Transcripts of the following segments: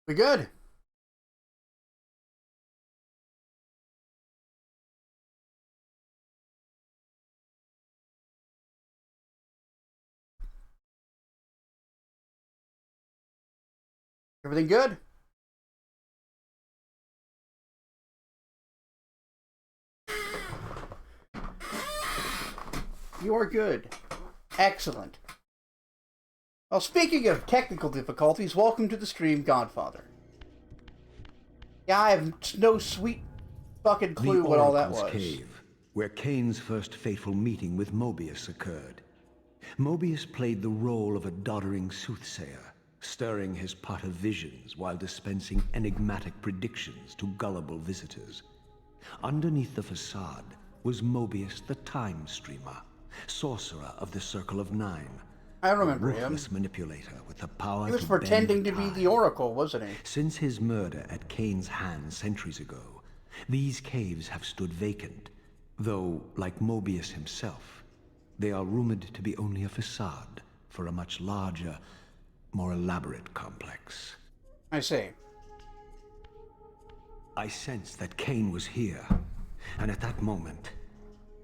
We good? Everything good? You are good. Excellent. Well, speaking of technical difficulties, welcome to the stream, Godfather. Yeah, I have no sweet fucking clue what all that was. Cave, where Kain's first fateful meeting with Mobius occurred. Mobius played the role of a doddering soothsayer, stirring his pot of visions while dispensing enigmatic predictions to gullible visitors. Underneath the facade was Mobius the Time Streamer, sorcerer of the Circle of Nine. I remember a him. ruthless manipulator with the power He was to pretending bend to be time. the Oracle, wasn't he? Since his murder at Kain's hands centuries ago, these caves have stood vacant, though, like Mobius himself, they are rumored to be only a facade for a much larger, more elaborate complex. I see. I sensed that Kain was here, and at that moment,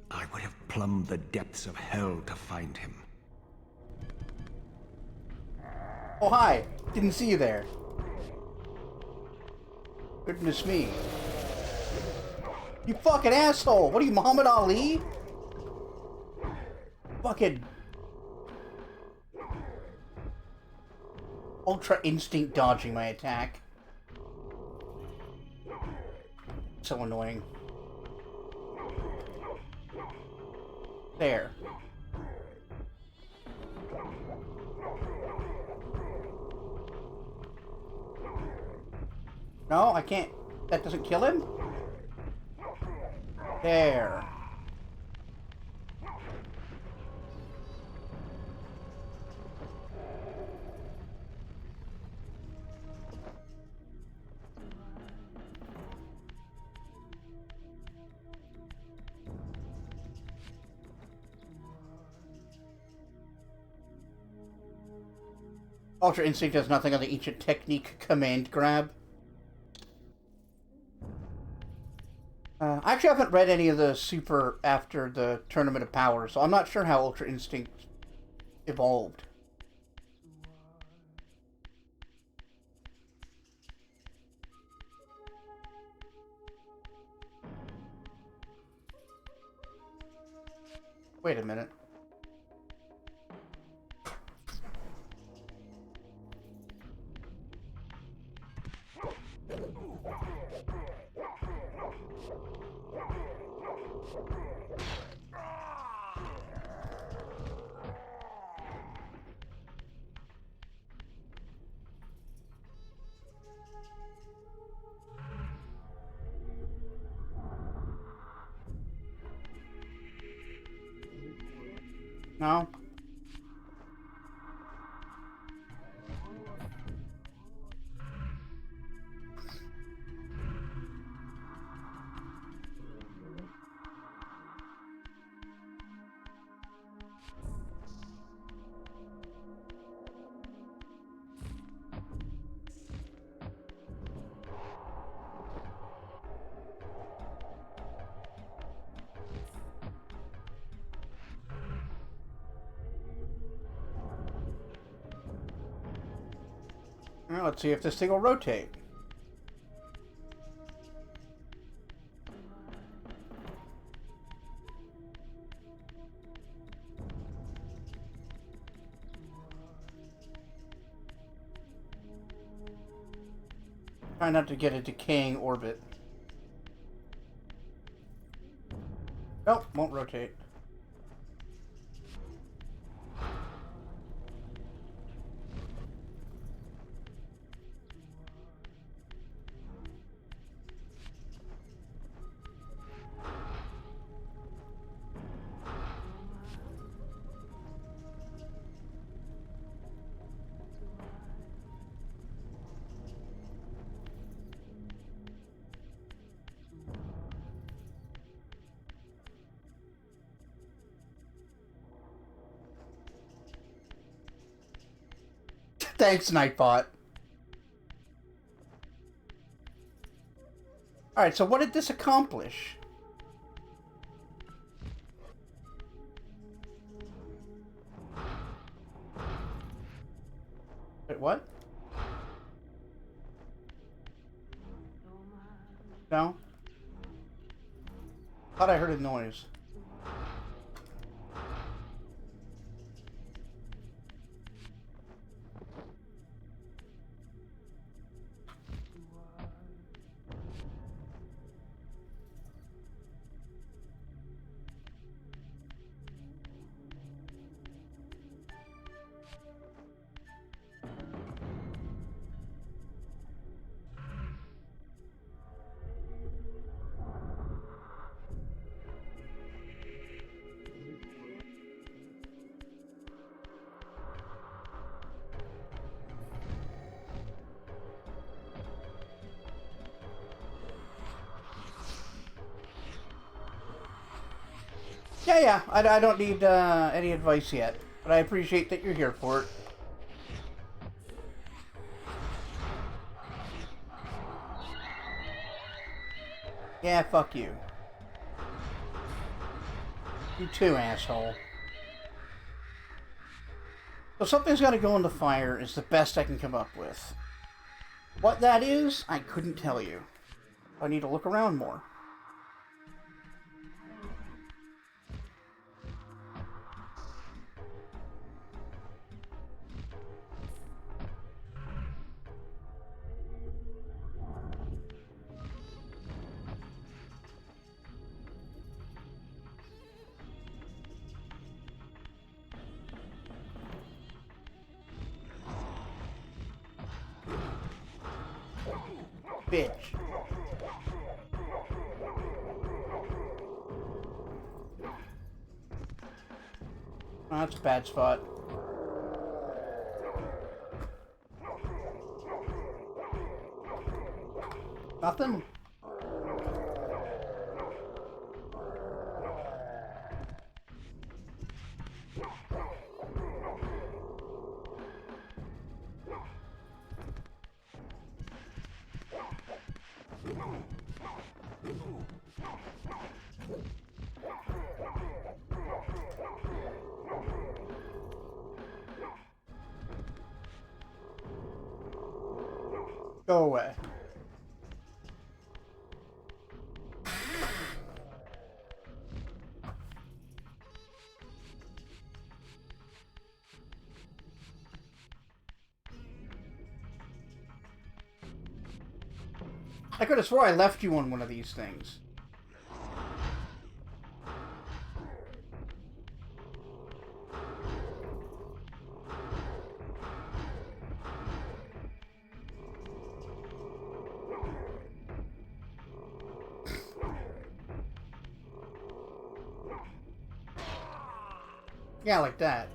I would have plumbed the depths of hell to find him. Oh, hi. Didn't see you there. Goodness me. You fucking asshole! What are you, Muhammad Ali? Fucking... Ultra instinct dodging my attack. So annoying. There. No, I can't. That doesn't kill him? There. Ultra Instinct does nothing other than each technique command grab. I actually haven't read any of the Super after the Tournament of Power, so I'm not sure how Ultra Instinct evolved. Wait a minute. No? Well, let's see if this thing will rotate. Try not to get a decaying orbit. Nope, won't rotate. Thanks, Nightbot. Alright, so what did this accomplish? Wait, what? No? Thought I heard a noise. Yeah, I don't need any advice yet, but I appreciate that you're here for it. Yeah, fuck you. You too, asshole. So something's gotta go in the fire is the best I can come up with. What that is, I couldn't tell you. I need to look around more. Bitch. Oh, that's a bad spot. Nothing? Go away. I could have swore I left you on one of these things. Yeah, like that.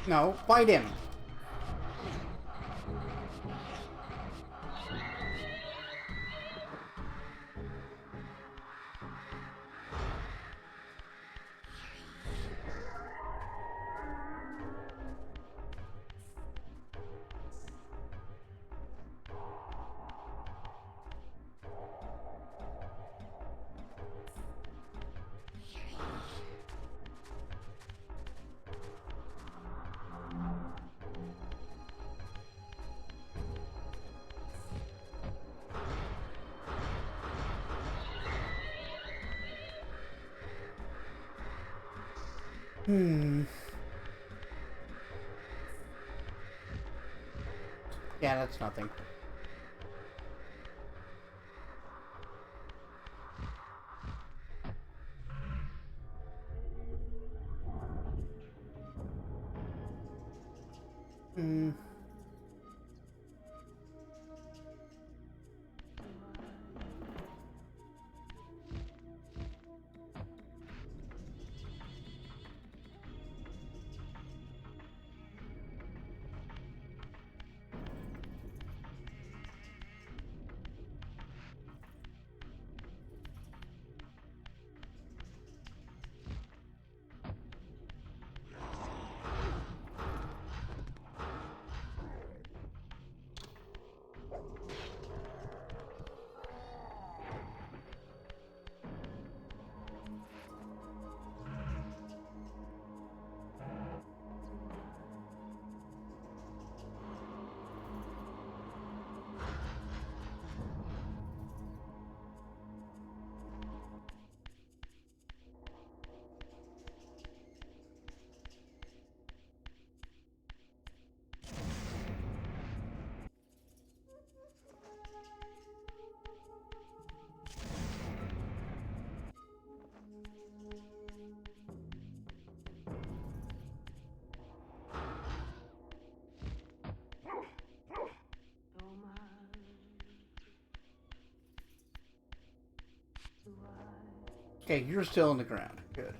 No, fight him. Yeah, that's nothing. Hmm. Okay, you're still on the ground. Good.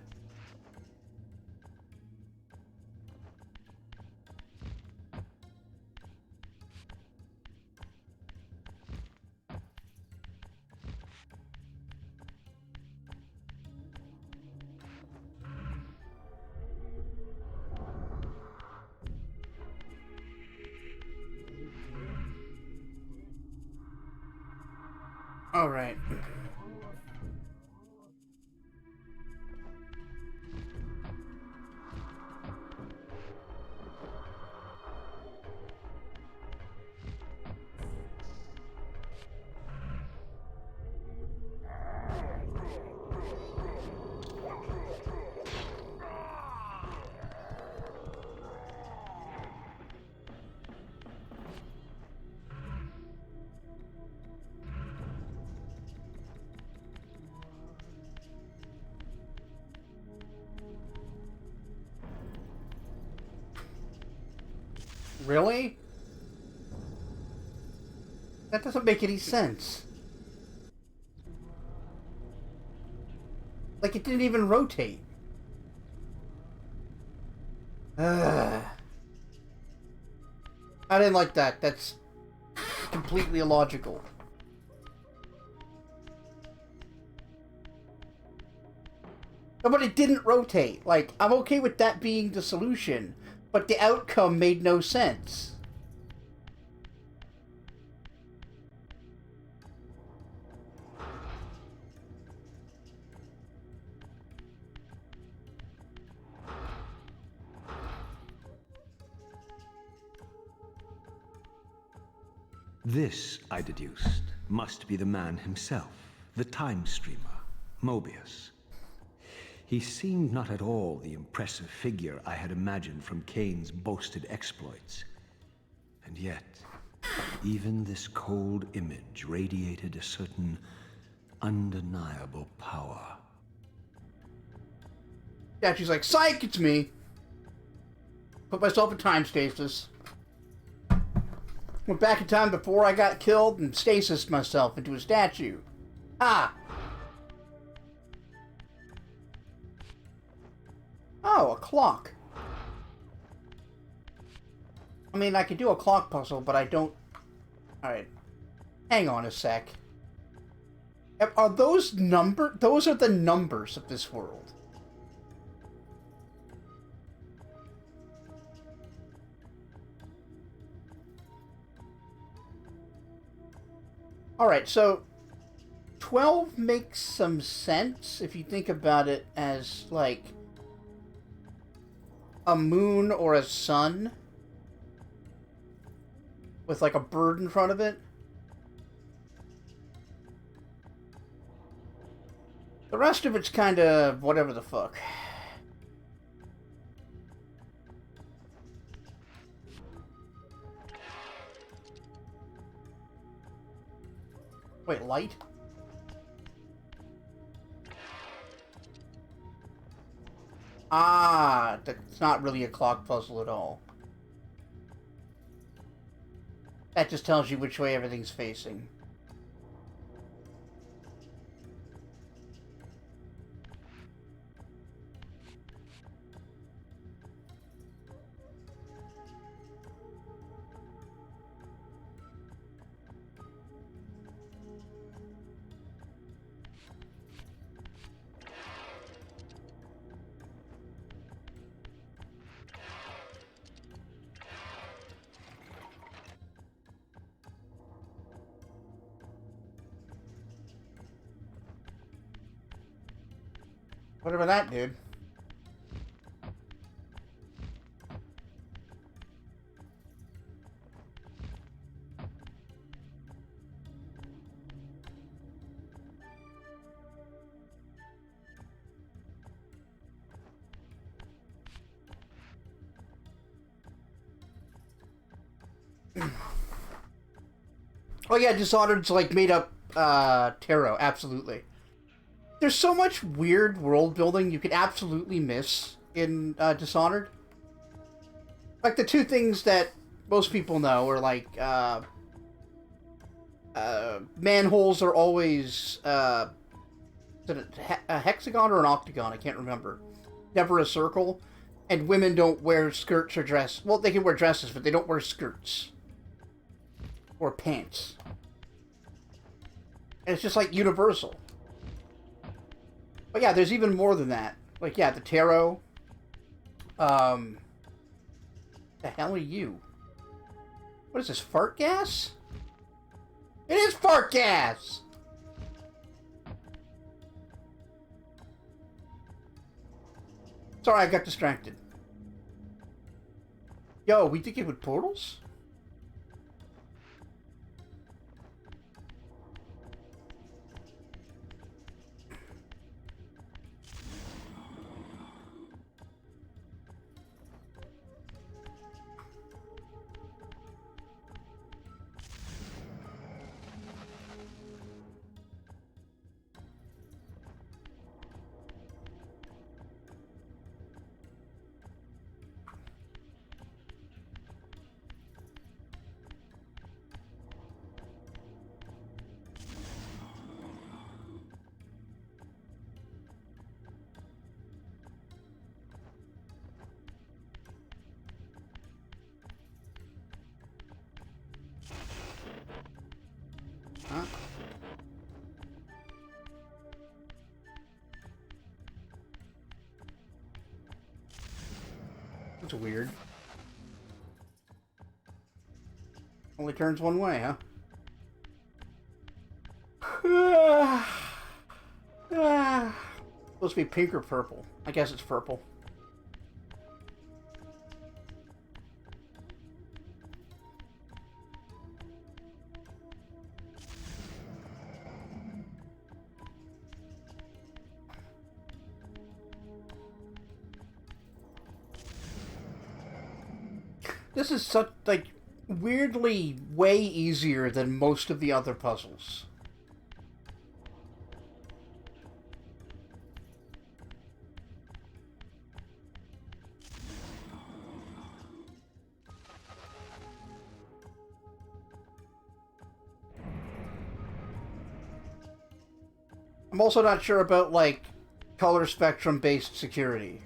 All right. Really? That doesn't make any sense. Like, it didn't even rotate. Ugh. I didn't like that. That's completely illogical. No, but it didn't rotate. Like, I'm okay with that being the solution, but the outcome made no sense. This, I deduced, must be the man himself, the time streamer, Mobius. He seemed not at all the impressive figure I had imagined from Kain's boasted exploits. And yet, even this cold image radiated a certain undeniable power. Yeah, she's like, psych, it's me. Put myself in time stasis. Went back in time before I got killed and stasis myself into a statue. Ah! Oh, a clock. I mean, I could do a clock puzzle, but I don't... Alright. Hang on a sec. Are those Those are the numbers of this world. Alright, so 12 makes some sense if you think about it as, like, a moon or a sun with, like, a bird in front of it. The rest of it's kind of whatever the fuck. Wait, light? Ah, that's not really a clock puzzle at all. That just tells you which way everything's facing. Whatever that did. Oh yeah, Dishonored's like made up tarot, absolutely. There's so much weird world building you could absolutely miss in Dishonored. Like the two things that most people know are like manholes are always Is it a hexagon or an octagon? I can't remember. Never a circle. And women don't wear skirts or dress. Well, they can wear dresses, but they don't wear skirts. Or pants. And it's just like universal. But yeah, there's even more than that. Like, yeah, the tarot. The hell are you? What is this, fart gas? It is fart gas! Sorry, I got distracted. Yo, we think it with portals? Huh? That's weird. Only turns one way, huh? Supposed to be pink or purple. I guess it's purple. This is such, like, weirdly way easier than most of the other puzzles. I'm also not sure about, like, color spectrum based security.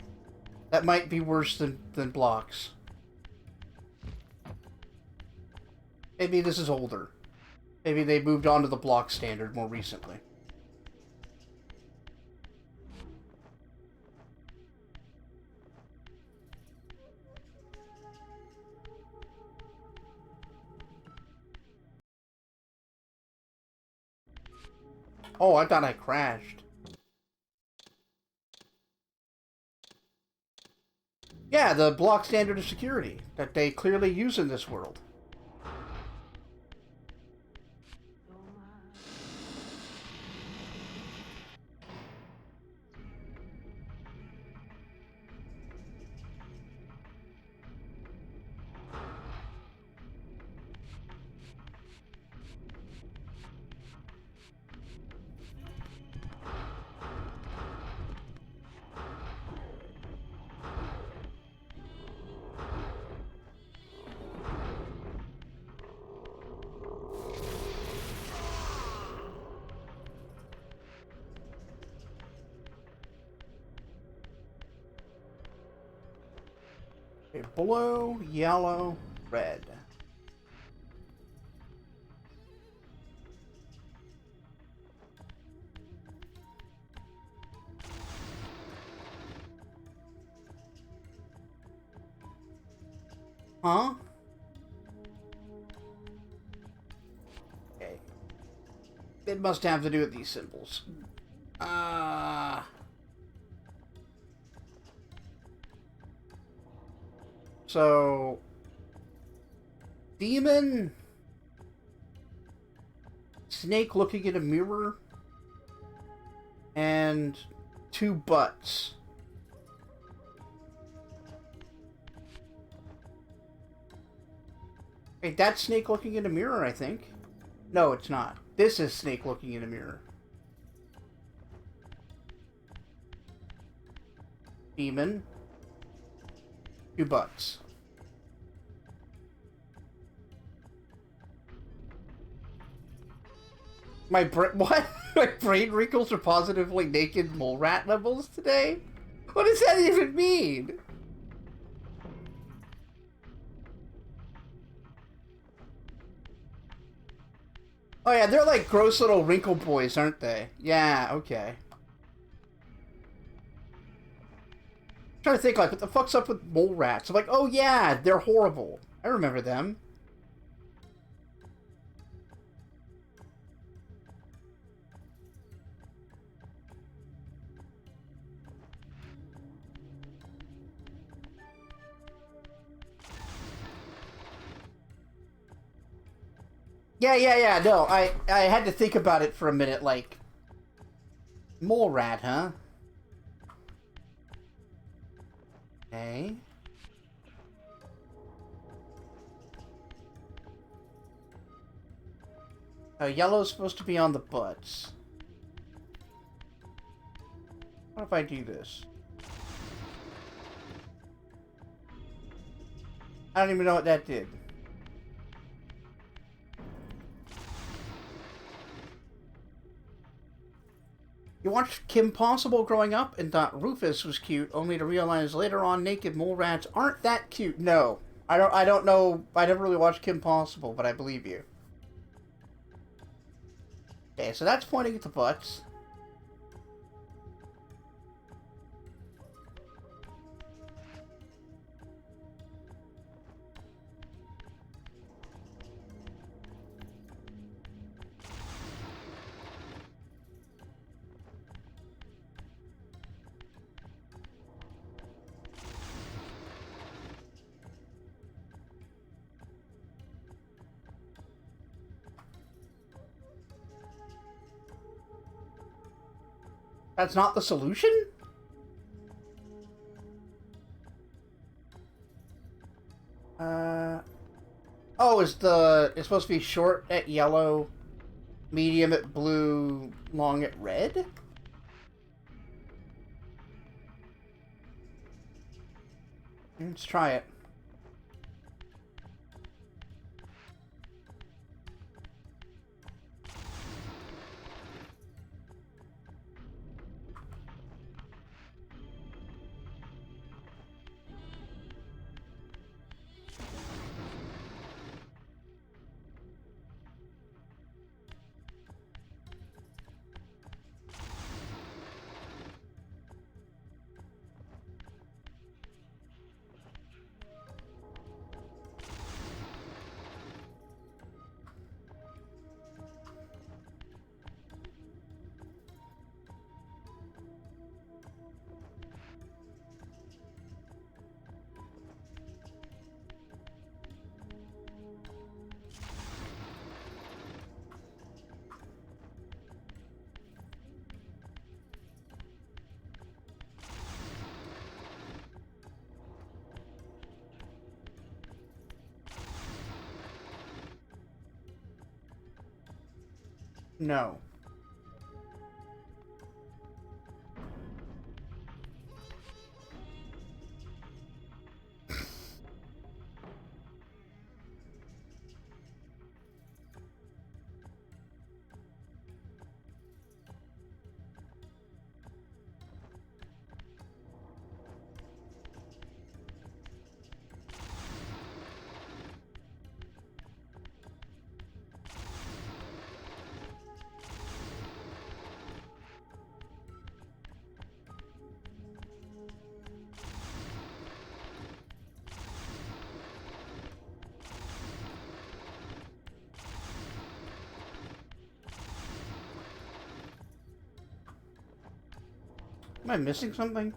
That might be worse than blocks. Maybe this is older. Maybe they moved on to the block standard more recently. Oh, I thought I crashed. Yeah, the block standard of security that they clearly use in this world. Okay, blue, yellow, red. Huh? Okay. It must have to do with these symbols. So... Demon... Snake looking in a mirror... And... two butts. Wait, that's Snake looking in a mirror, I think. No, it's not. This is Snake looking in a mirror. Demon. Two butts. My brain... What? My brain wrinkles are positively naked mole rat levels today? What does that even mean? Oh yeah, they're like gross little wrinkle boys, aren't they? Yeah, okay. I'm trying to think, like, what the fuck's up with mole rats? I'm like, oh yeah, they're horrible. I remember them. Yeah, no, I had to think about it for a minute, like... Mole rat, huh? Okay. Yellow's supposed to be on the butts. What if I do this? I don't even know what that did. You watched Kim Possible growing up and thought Rufus was cute, only to realize later on naked mole rats aren't that cute. No. I don't know. I never really watched Kim Possible, but I believe you. Okay, so that's pointing at the butts. That's not the solution? Oh, it's supposed to be short at yellow, medium at blue, long at red? Let's try it. No. Am I missing something?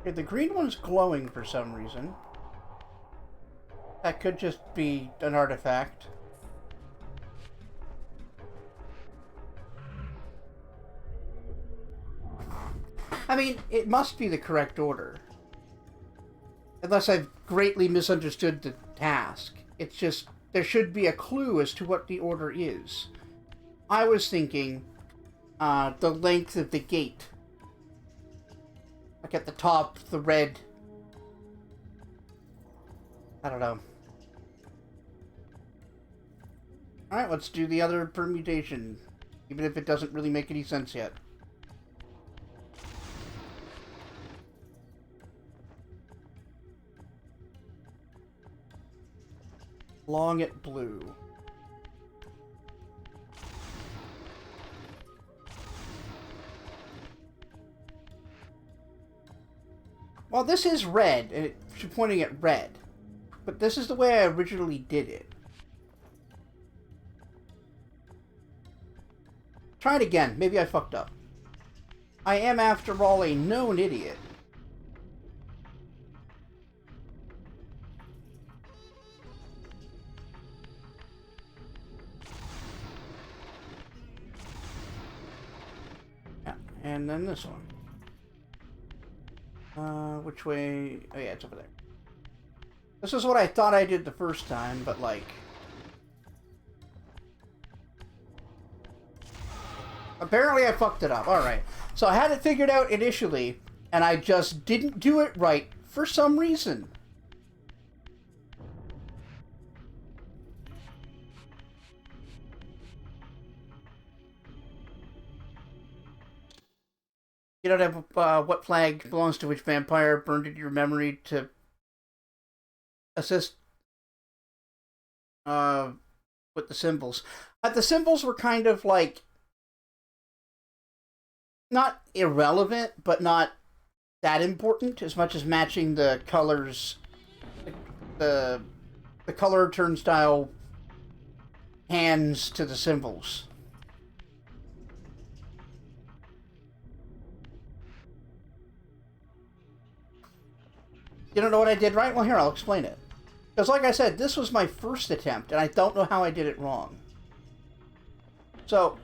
Okay, the green one's glowing for some reason. That could just be an artifact. I mean, it must be the correct order. Unless I've greatly misunderstood the task. It's just, there should be a clue as to what the order is. I was thinking, the length of the gate. Like at the top, the red... I don't know. Alright, let's do the other permutation. Even if it doesn't really make any sense yet. Long at blue. Well, this is red, and it's pointing at red. But this is the way I originally did it. Try it again. Maybe I fucked up. I am, after all, a known idiot. Yeah, and then this one. Which way? Oh yeah, it's over there. This is what I thought I did the first time, but like... Apparently I fucked it up. Alright. So I had it figured out initially, and I just didn't do it right for some reason. You don't have what flag belongs to which vampire burned into your memory to assist with the symbols. The symbols were kind of like not irrelevant, but not that important as much as matching the colors, the color turnstile hands to the symbols. You don't know what I did right? Well, here, I'll explain it. Because like I said, this was my first attempt, and I don't know how I did it wrong. So,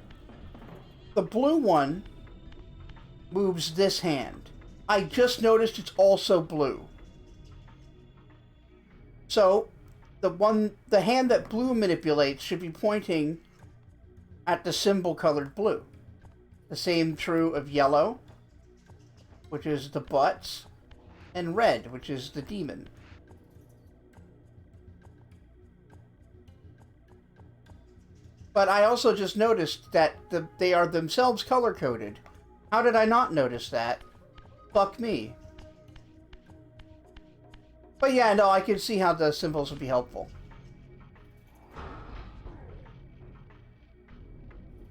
the blue one moves this hand. I just noticed it's also blue. So, the hand that blue manipulates should be pointing at the symbol colored blue. The same true of yellow, which is the butts, and red, which is the demon. But I also just noticed that they are themselves color-coded. How did I not notice that? Fuck me. But yeah, no, I can see how the symbols would be helpful.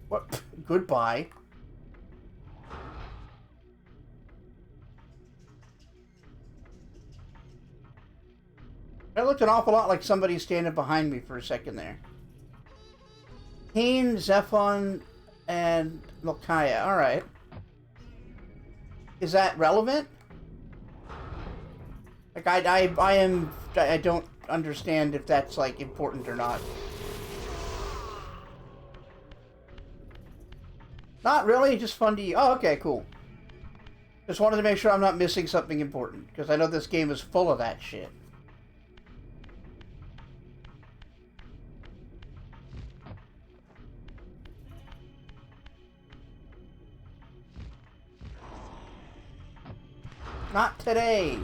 What? Goodbye. It looked an awful lot like somebody standing behind me for a second there. Kain, Zephon, and Milkaya. Alright. Is that relevant? Like, I don't understand if that's, like, important or not. Not really, just fun to use. Oh, okay, cool. Just wanted to make sure I'm not missing something important, because I know this game is full of that shit. Not today.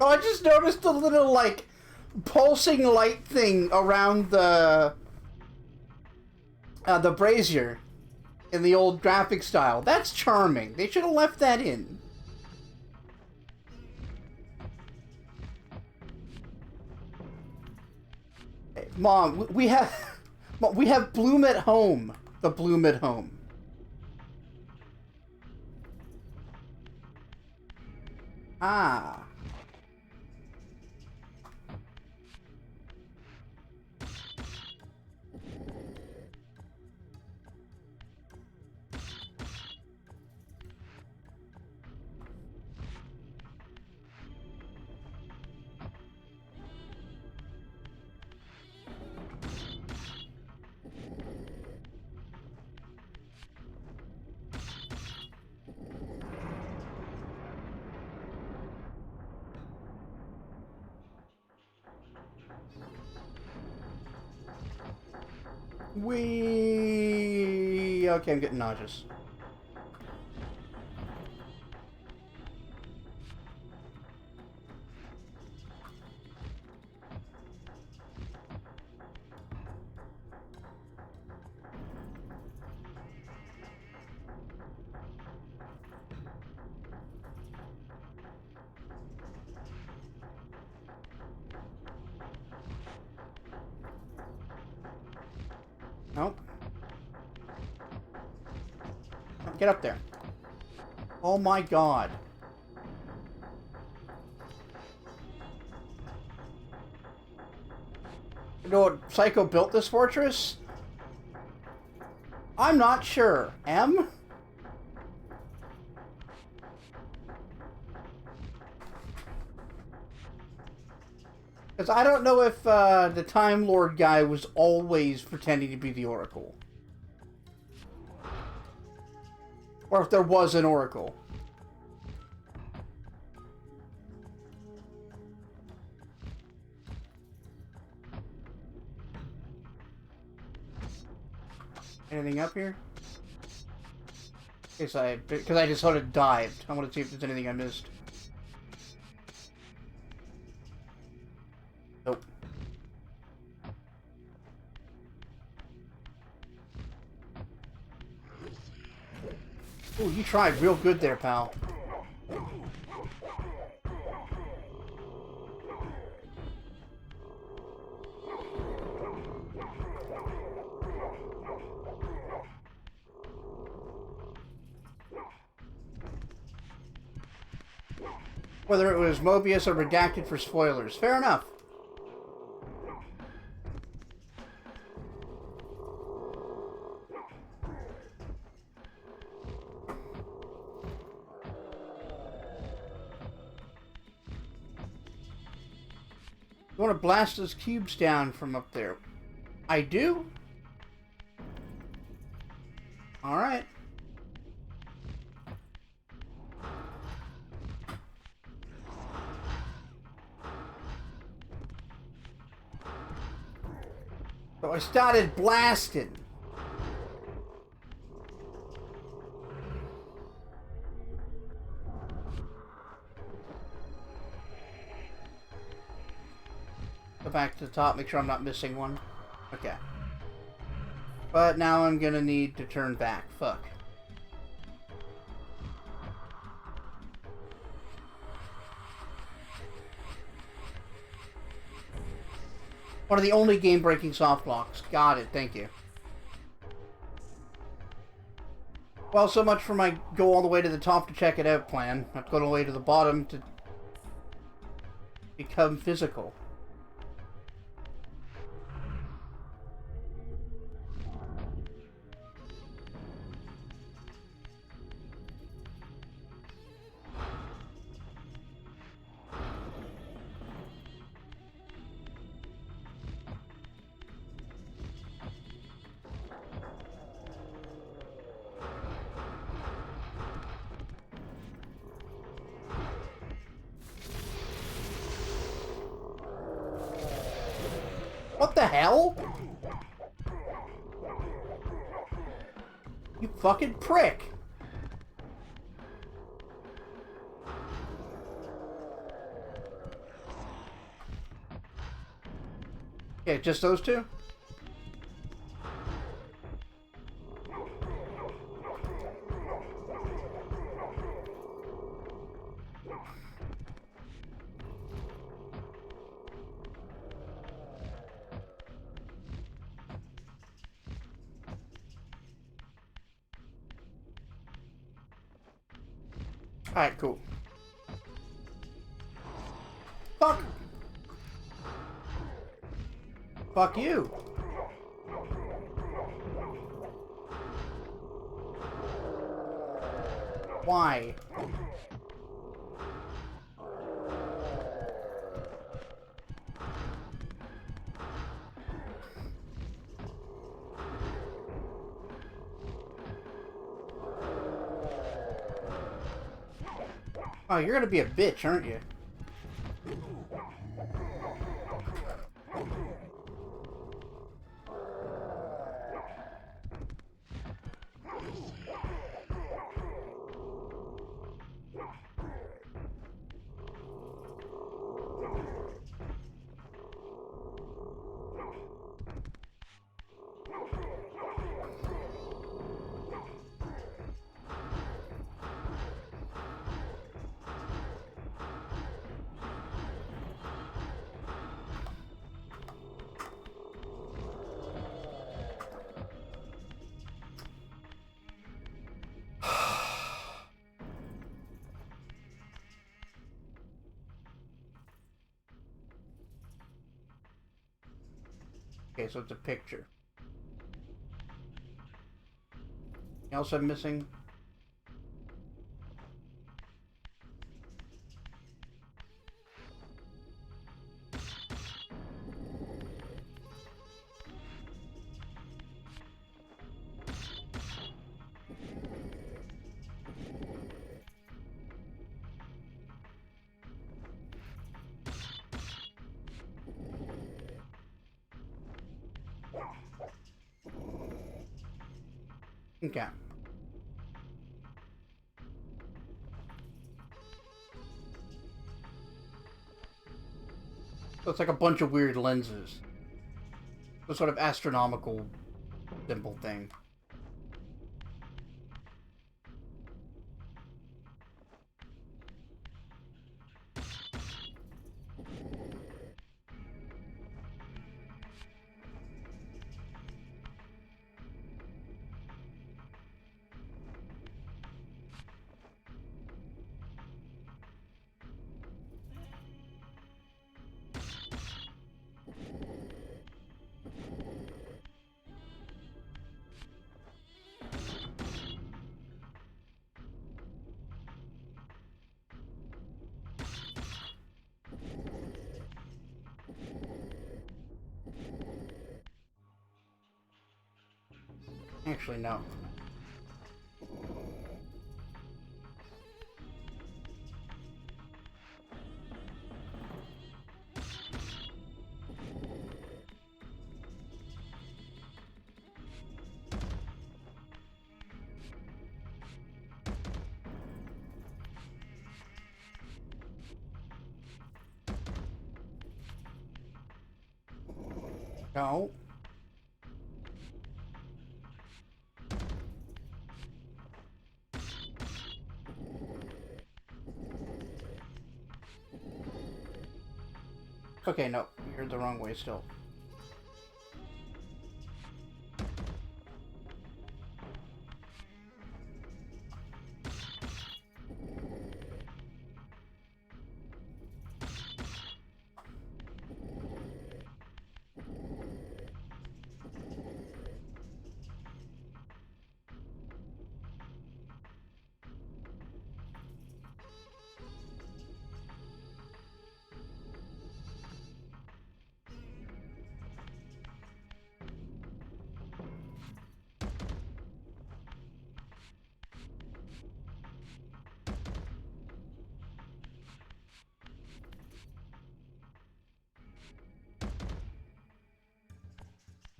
Oh, I just noticed a little, like, pulsing light thing around the brazier in the old graphic style. That's charming. They should have left that in. Hey, Mom, we have Bloom at Home. The Bloom at Home. Ah. Okay, I'm getting nauseous. Nope. Get up there. Oh my god. You know what Psycho built this fortress? I'm not sure. M? Because I don't know if the Time Lord guy was always pretending to be the Oracle. Or if there was an Oracle. Anything up here? Because I just sort of dived. I want to see if there's anything I missed. Nope. Ooh, you tried real good there, pal. Whether it was Mobius or redacted for spoilers. Fair enough. You want to blast those cubes down from up there? I do? Alright. So I started blasting. Go back to the top, make sure I'm not missing one. Okay. But now I'm gonna need to turn back. Fuck. One of the only game-breaking soft locks. Got it, thank you. Well, so much for my go all the way to the top to check it out plan. I have to go all the way to the bottom to become physical. What the hell? You fucking prick! Okay, just those two? Alright, cool. Fuck! Fuck you! Why? Oh, you're gonna be a bitch, aren't you? Okay, so it's a picture. Anything else I'm missing? Okay. So it's like a bunch of weird lenses. Some sort of astronomical symbol thing. Actually, no. No. Okay, no. You're the wrong way still.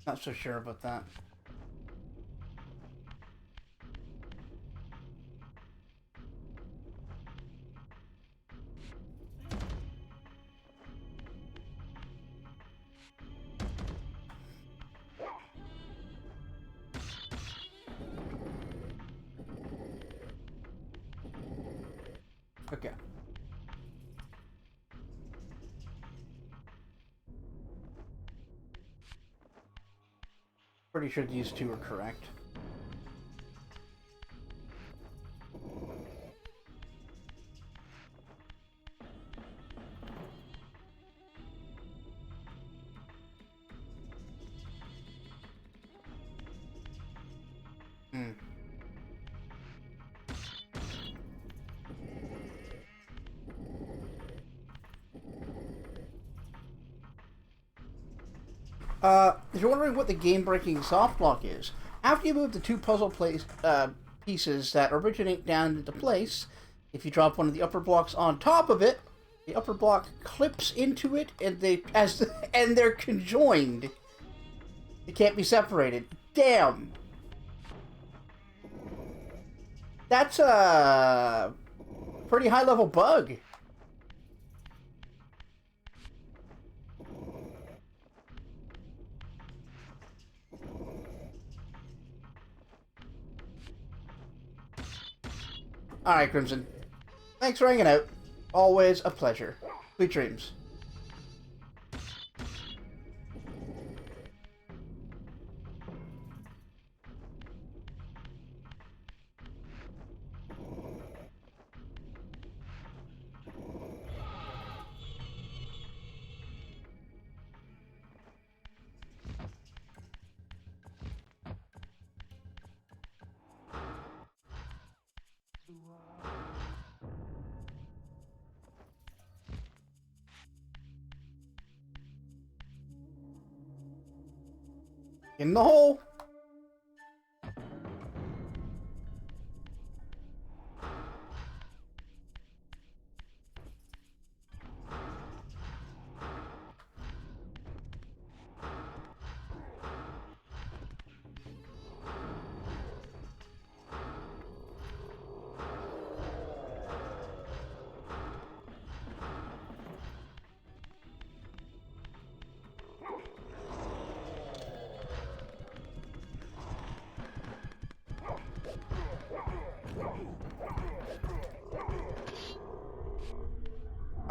Not so sure about that. Okay. Pretty sure these two are correct. Hmm. If you're wondering what the game-breaking soft block is, after you move the two pieces that originate down into place, if you drop one of the upper blocks on top of it, the upper block clips into it, and and they're conjoined. They can't be separated. Damn. That's a pretty high-level bug. Alright, Crimson. Thanks for hanging out. Always a pleasure. Sweet dreams. In the hole.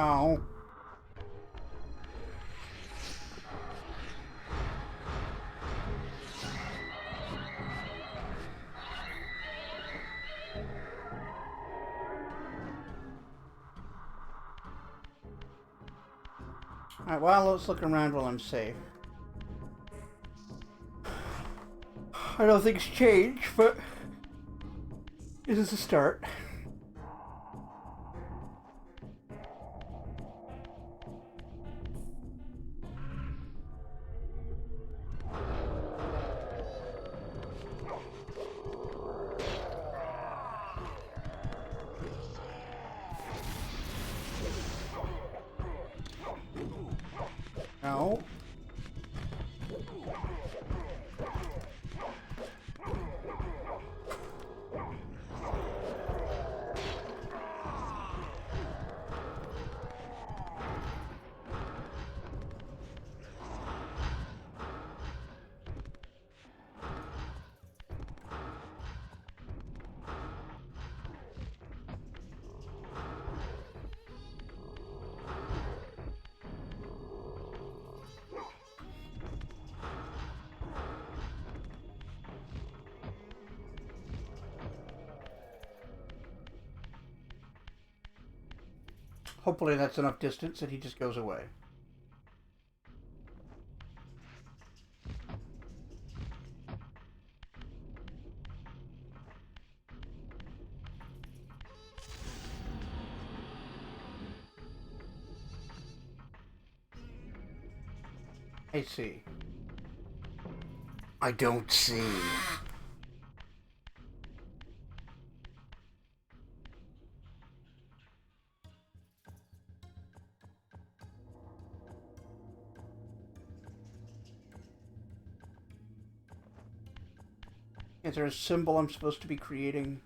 Oh. Alright, well, let's look around while I'm safe. I know things change, but this is a start. No. Hopefully that's enough distance that he just goes away. I see. I don't see. Is there a symbol I'm supposed to be creating?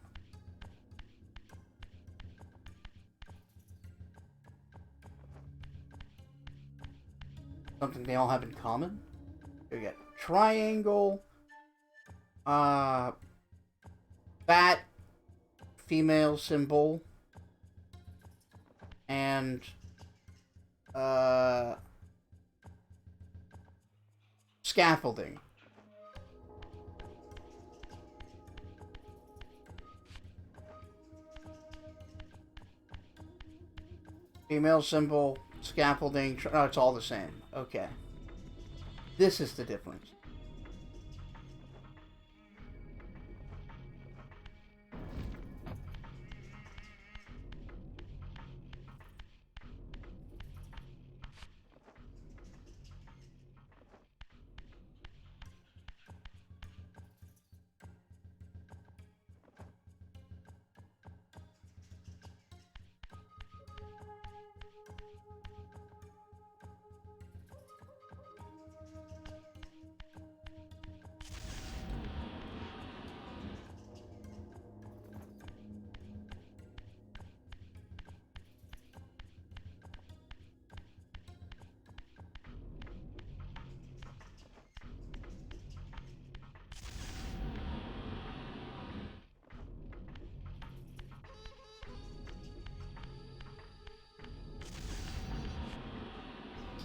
Something they all have in common? We got triangle, bat, female symbol, and scaffolding. Female symbol, scaffolding. Oh, it's all the same. Okay. This is the difference.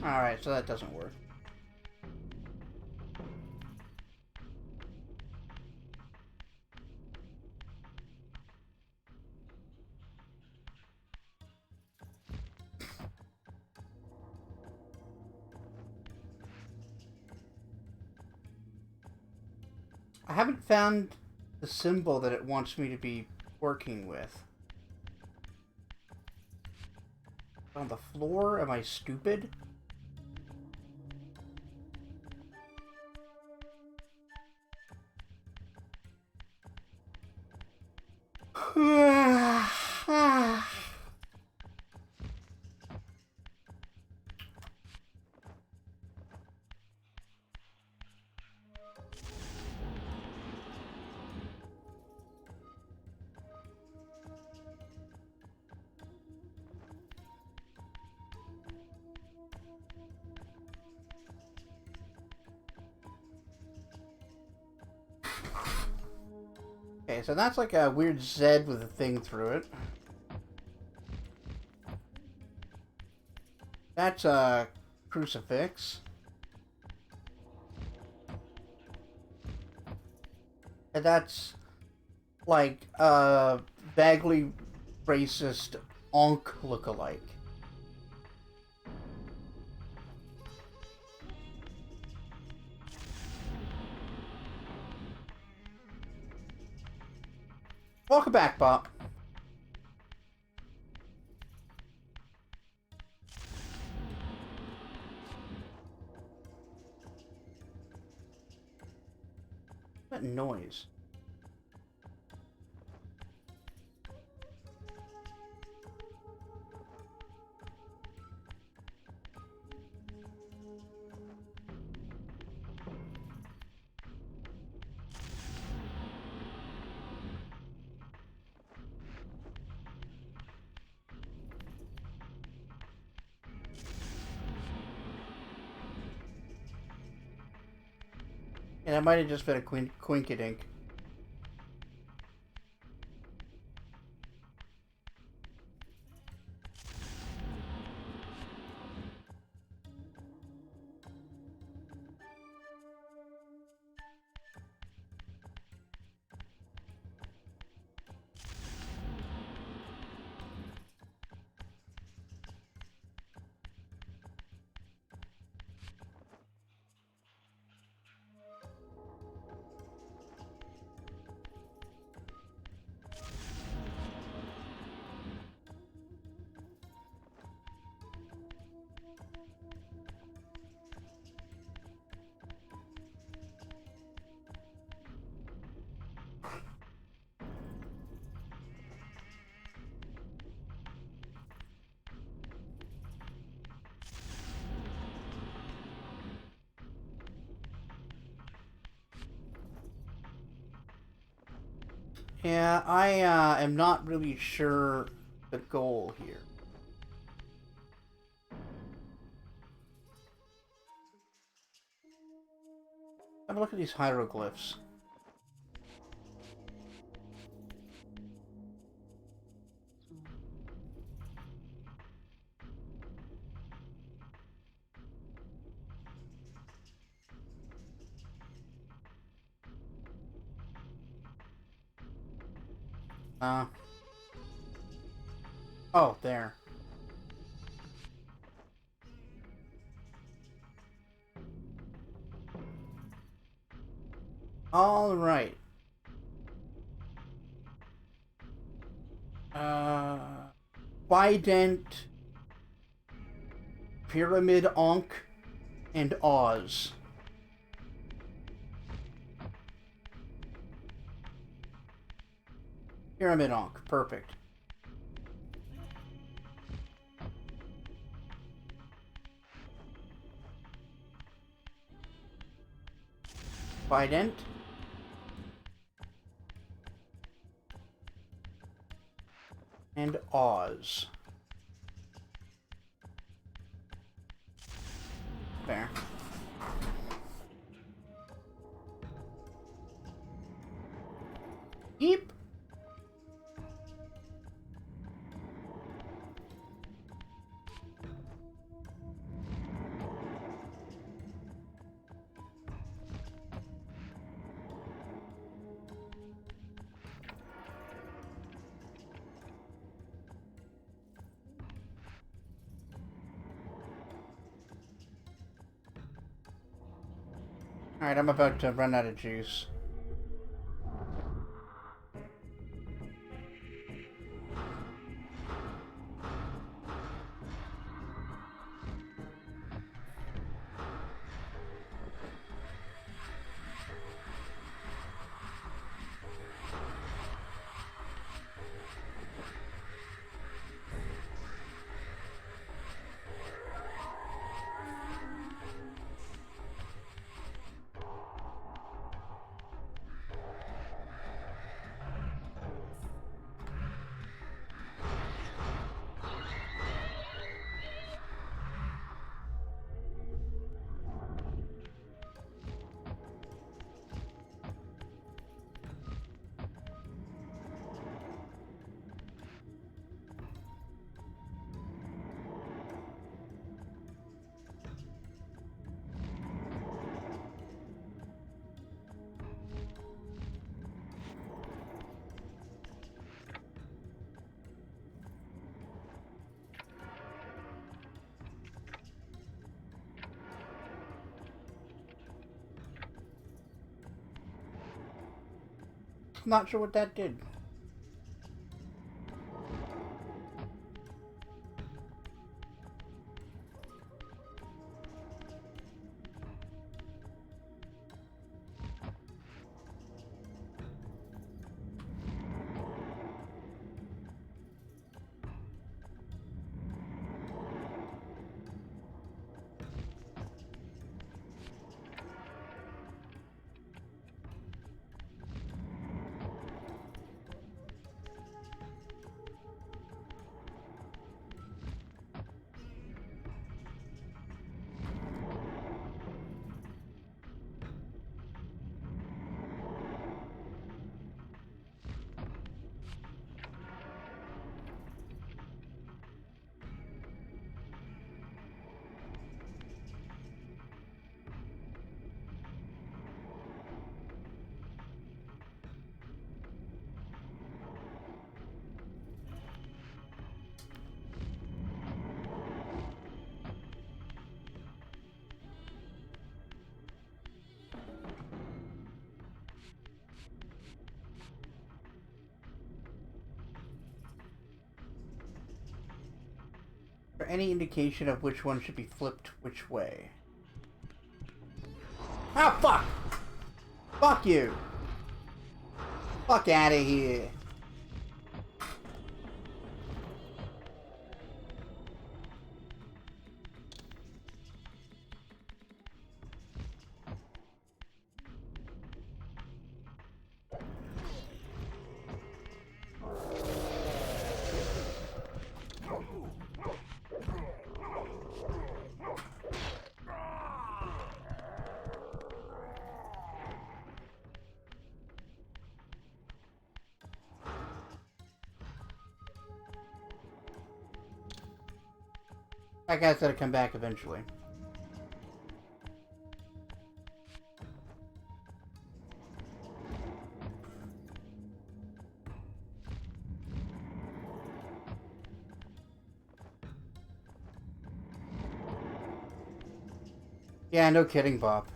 Alright, so that doesn't work. I haven't found the symbol that it wants me to be working with. On the floor? Am I stupid? Okay, so that's like a weird Z with a thing through it. That's a crucifix. And that's like a vaguely racist Onk lookalike. Welcome back, Bob. What noise? And that might have just been a quinkydink. Yeah, I am not really sure the goal here. Have a look at these hieroglyphs. Oh, there. All right. Bident, Pyramid Onk, and Oz. Pyramid Onk, perfect. Bident. And Oz. Fair. Yeep. Alright, I'm about to run out of juice. Not sure what that did. For any indication of which one should be flipped which way. Ah, fuck! Fuck you! Fuck out of here! That guy's gotta come back eventually. Yeah, no kidding, Bob.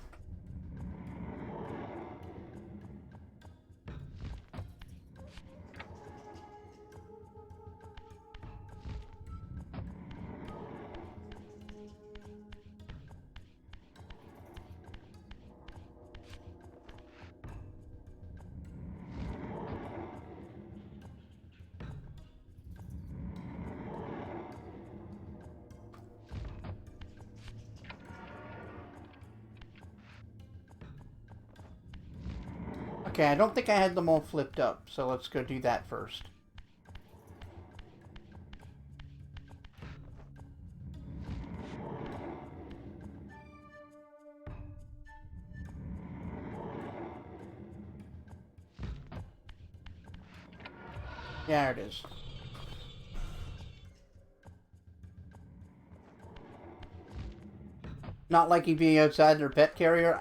Okay, I don't think I had them all flipped up, so let's go do that first. Yeah, there it is. Not liking being outside their pet carrier?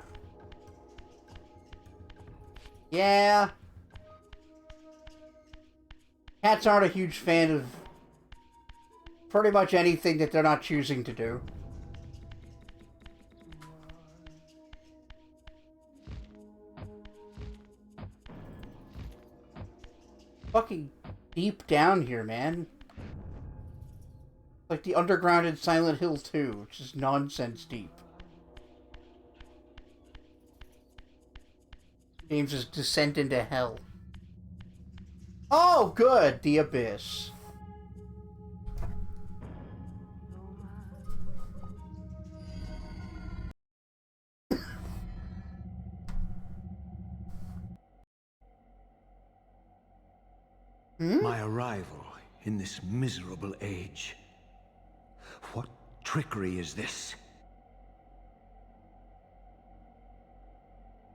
Yeah. Cats aren't a huge fan of pretty much anything that they're not choosing to do. Fucking deep down here, man. Like the underground in Silent Hill 2, which is nonsense deep. James's descent into hell. Oh, good! The Abyss. My arrival in this miserable age. What trickery is this?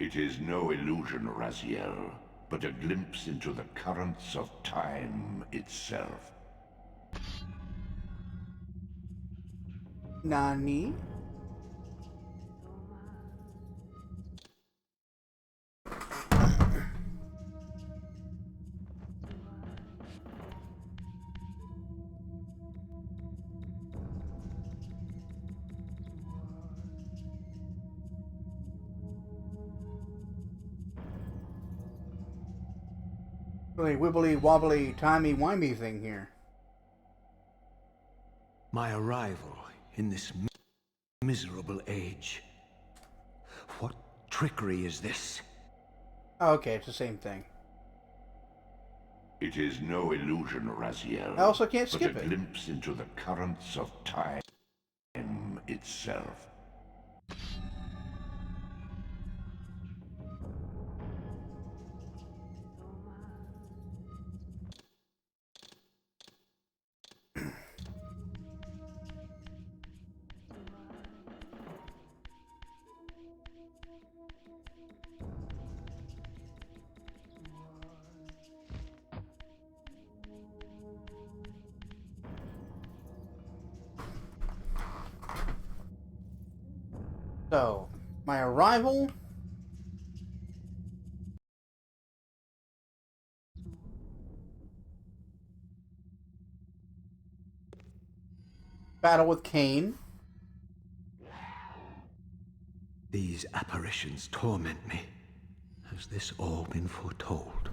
It is no illusion, Raziel, but a glimpse into the currents of time itself. Nani? Really wibbly wobbly timey wimey thing here. My arrival in this miserable age. What trickery is this? Oh, okay, it's the same thing. It is no illusion, Raziel. I also can't skip but a it. glimpse into the currents of time itself. So, my arrival. Battle with Kain. These apparitions torment me. Has this all been foretold?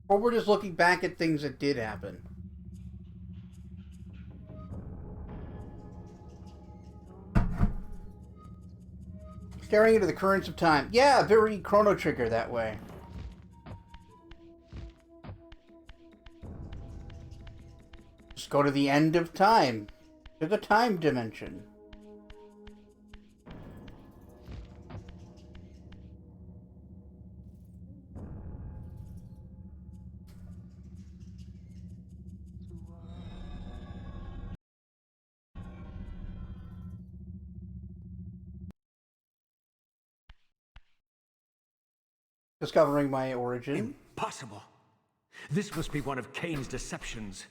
Or we're just looking back at things that did happen. Staring into the currents of time. Yeah, very Chrono Trigger that way. Just go to the end of time. To the time dimension. Discovering my origin. Impossible. This must be one of Kain's deceptions.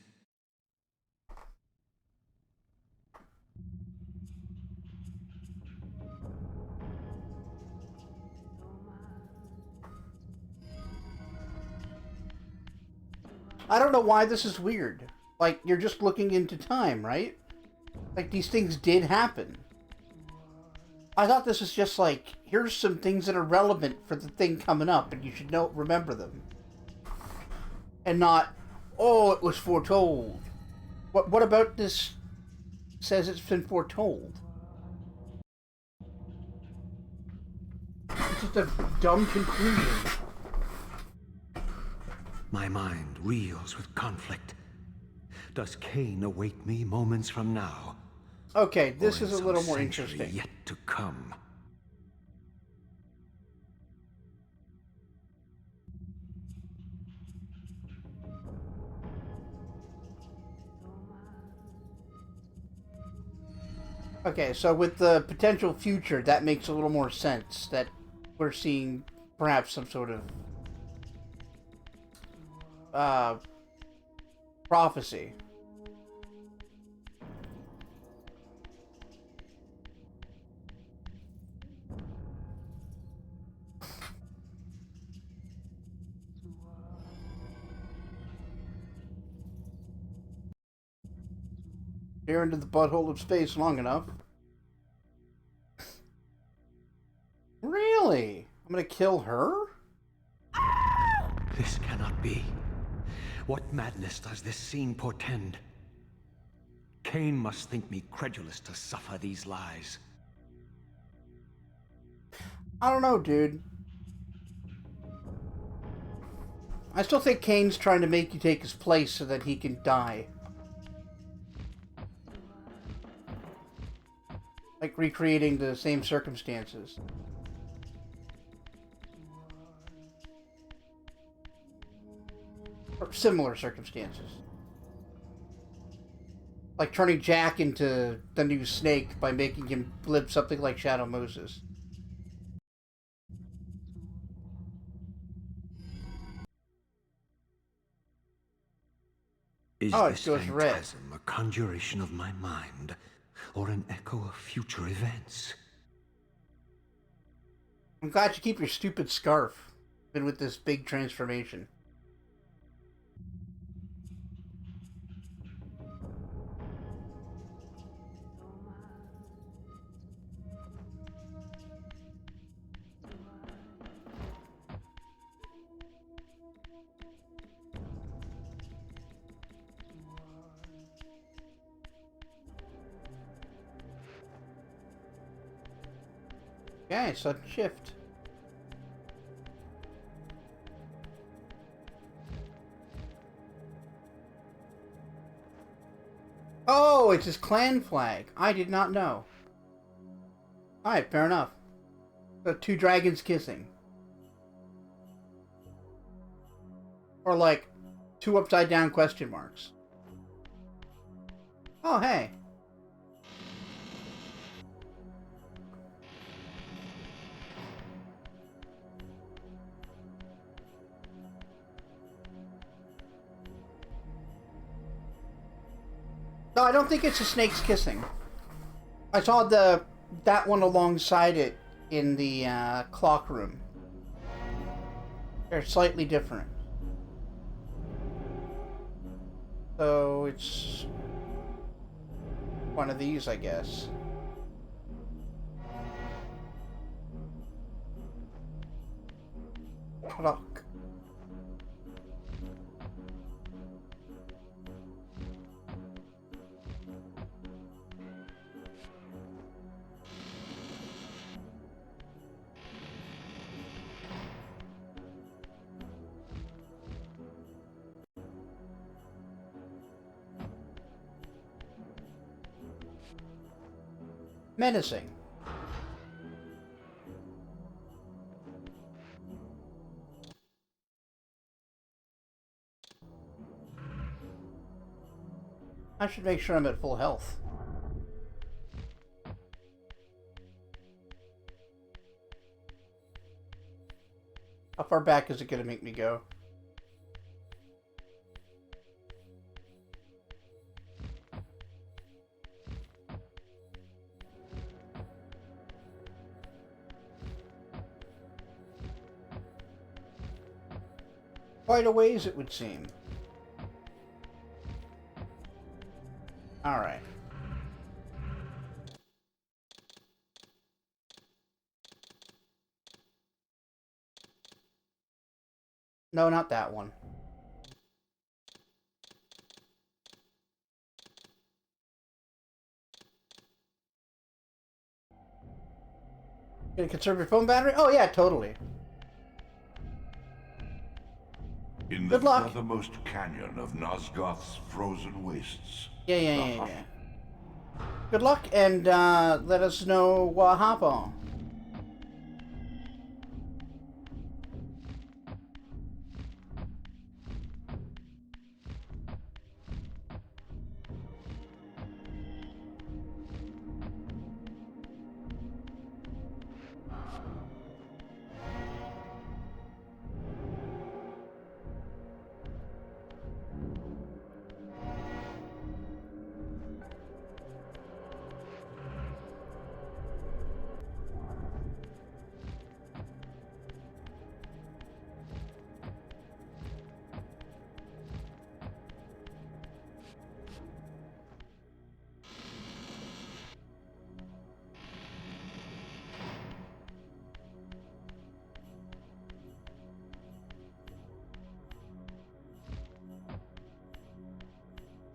I don't know why this is weird. Like, you're just looking into time, right? Like, these things did happen. I thought this was just like, here's some things that are relevant for the thing coming up, and you should remember them. And not, oh, it was foretold. What about this says it's been foretold? It's just a dumb conclusion. My mind reels with conflict. Does Kain await me moments from now? Okay, this Or is in a some little more century interesting. yet to come? Okay, so with the potential future, that makes a little more sense. That we're seeing perhaps some sort of prophecy. Peer into the butthole of space long enough. Really? I'm gonna kill her? This cannot be. What madness does this scene portend? Kain must think me credulous to suffer these lies. I don't know, dude. I still think Kane's trying to make you take his place so that he can die. Like recreating the same circumstances. Or similar circumstances. Like turning Jack into the new Snake by making him live something like Shadow Moses. Is Oh, it this goes red. phantasm a conjuration of my mind, or an echo of future events? I'm glad you keep your stupid scarf. Been with this big transformation. Okay, sudden shift. Oh, it's his clan flag. I did not know. Alright, fair enough. So 2 dragons kissing. Or like 2 upside down question marks. Oh, hey. No, I don't think it's the snakes kissing. I saw that one alongside it in the clock room. They're slightly different. So it's one of these, I guess. Clock. Menacing. I should make sure I'm at full health. How far back is it going to make me go? Quite a ways, it would seem. Alright. No, not that one. Gonna conserve your phone battery? Oh yeah, totally. In Good the luck. furthermost canyon of Nosgoth's frozen wastes. Yeah. Good luck, and let us know what happened.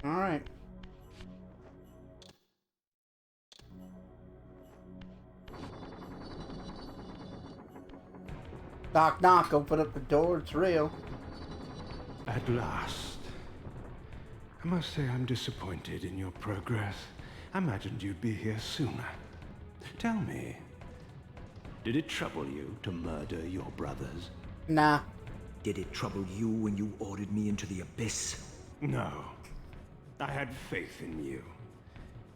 All right. Knock, knock. Open up the door. It's real. At last. I must say I'm disappointed in your progress. I imagined you'd be here sooner. Tell me, did it trouble you to murder your brothers? Nah. Did it trouble you when you ordered me into the abyss? No. I had faith in you.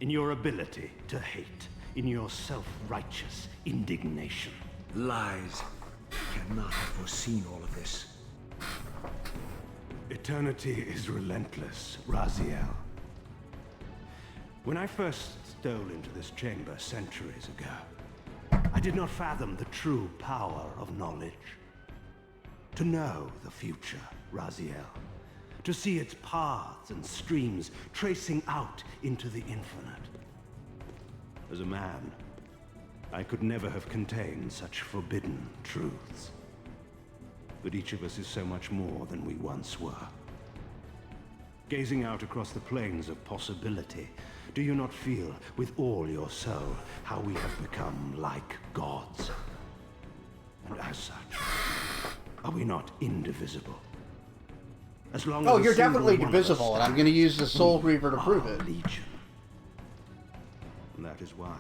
In your ability to hate. In your self-righteous indignation. Lies. I cannot have foreseen all of this. Eternity is relentless, Raziel. When I first stole into this chamber centuries ago, I did not fathom the true power of knowledge. To know the future, Raziel. To see its paths and streams tracing out into the infinite. As a man, I could never have contained such forbidden truths. But each of us is so much more than we once were. Gazing out across the plains of possibility, do you not feel with all your soul how we have become like gods? And as such, are we not indivisible? As long Oh, as a you're single definitely one of us divisible, and I'm stands, going to use the Soul we Reaver to prove are it. Legion. And that is why,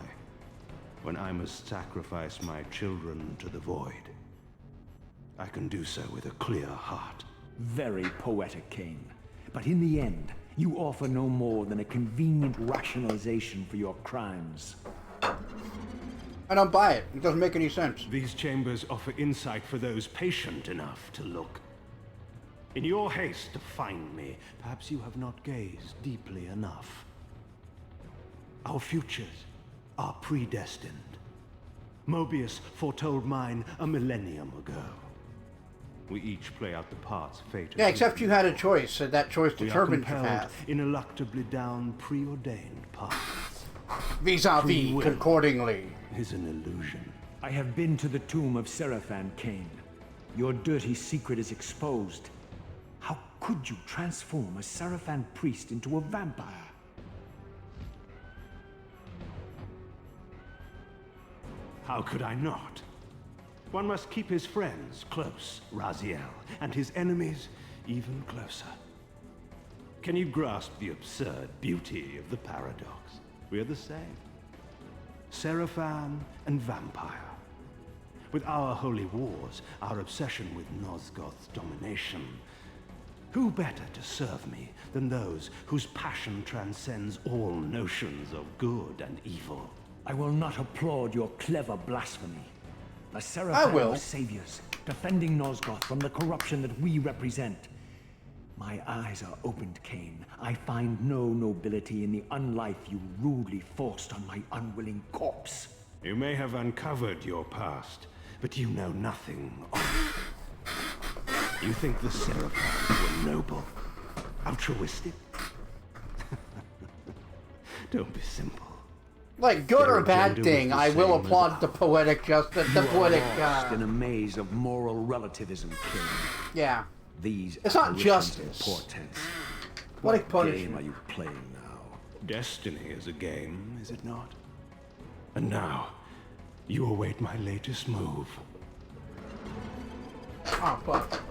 when I must sacrifice my children to the void, I can do so with a clear heart. Very poetic, Kain. But in the end, you offer no more than a convenient rationalization for your crimes. I don't buy it. It doesn't make any sense. These chambers offer insight for those patient enough to look. In your haste to find me, perhaps you have not gazed deeply enough. Our futures are predestined. Mobius foretold mine a millennium ago. We each play out the parts fated. Yeah, except you had a choice, and that choice We are determined your compelled path. ineluctably down preordained paths. Vis-a-vis, will. concordingly. Is an illusion. I have been to the tomb of Seraphan, Kain. Your dirty secret is exposed. How could you transform a Seraphan priest into a vampire? How could I not? One must keep his friends close, Raziel, and his enemies even closer. Can you grasp the absurd beauty of the paradox? We're the same. Seraphan and vampire. With our holy wars, our obsession with Nosgoth's domination, who better to serve me than those whose passion transcends all notions of good and evil? I will not applaud your clever blasphemy. The I Seraphan will. are saviors, defending Nosgoth from the corruption that we represent. My eyes are opened, Kain. I find no nobility in the unlife you rudely forced on my unwilling corpse. You may have uncovered your past, but you know nothing of it. You think the Seraphim were noble, altruistic? Don't be simple. Like, good Their or bad agenda thing, was the I will same as applaud the poetic justice, the You are poetic, lost in a maze of moral relativism, Kain. yeah. These It's not apparitions and justice. portents. Poetic What punishment. game are you playing now? Destiny is a game, is it not? And now, you await my latest move. Oh, fuck.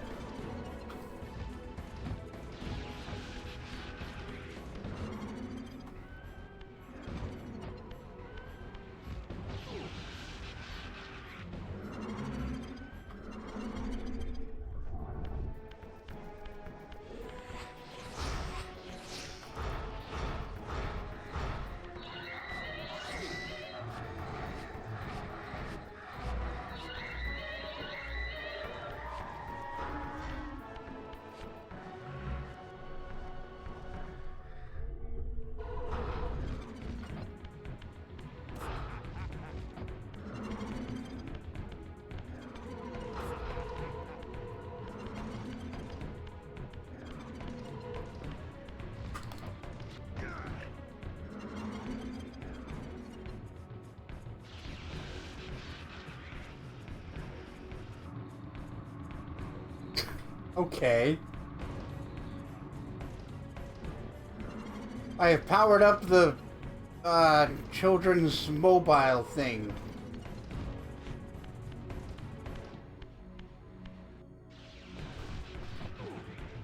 Okay. I have powered up the, children's mobile thing.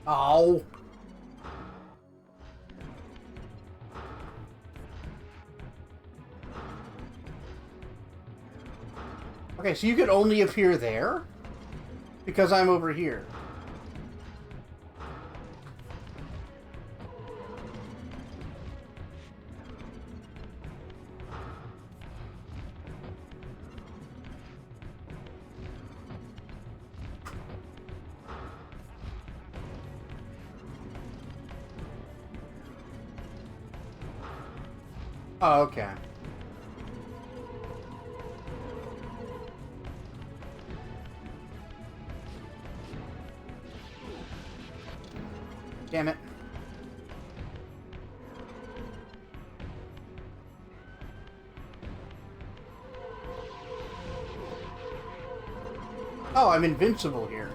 Oh. Okay, so you can only appear there? Because I'm over here. Oh, okay. Damn it. Oh, I'm invincible here.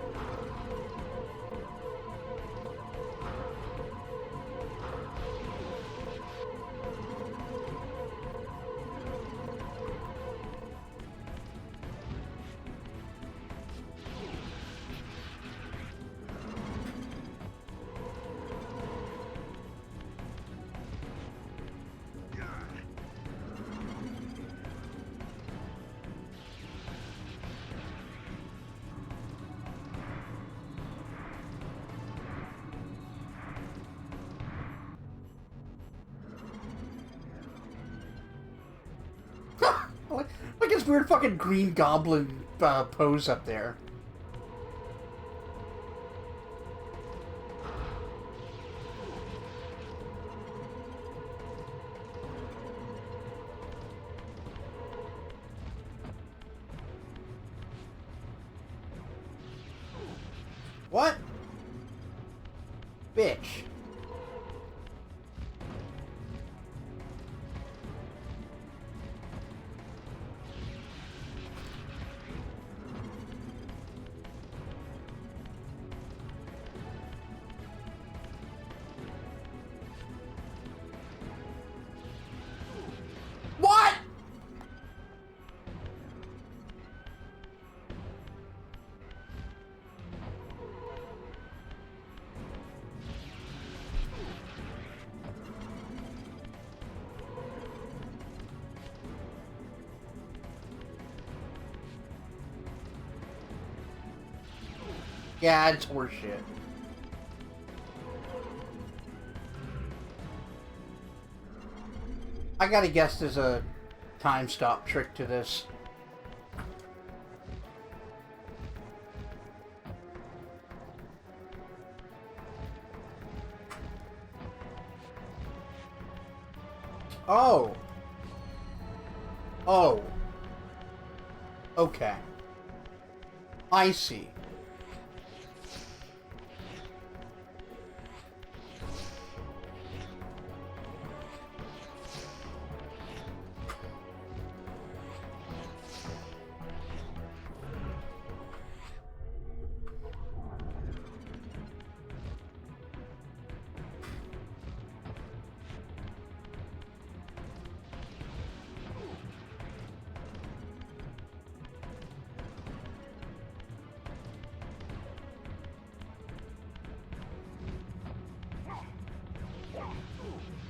Like his weird fucking Green Goblin pose up there. What? Bitch. What? Yeah, it's horseshit. I gotta guess there's a time stop trick to this. Oh. Oh. Okay. I see.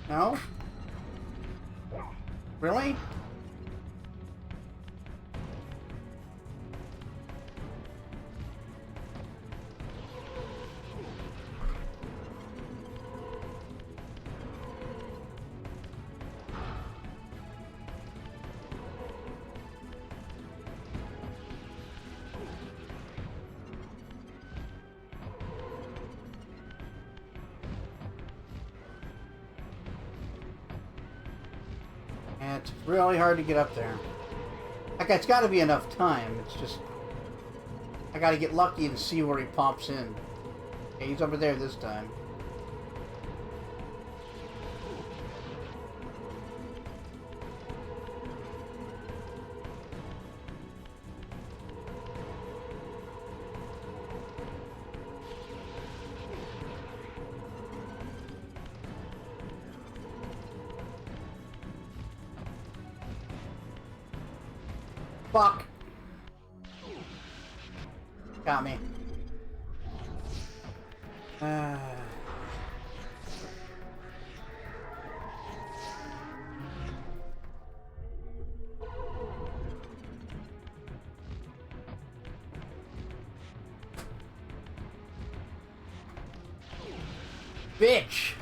No? Really? And it's really hard to get up there. Like, it's got to be enough time. It's just... I got to get lucky and see where he pops in. Okay, he's over there this time. Fuck. Got me. Bitch.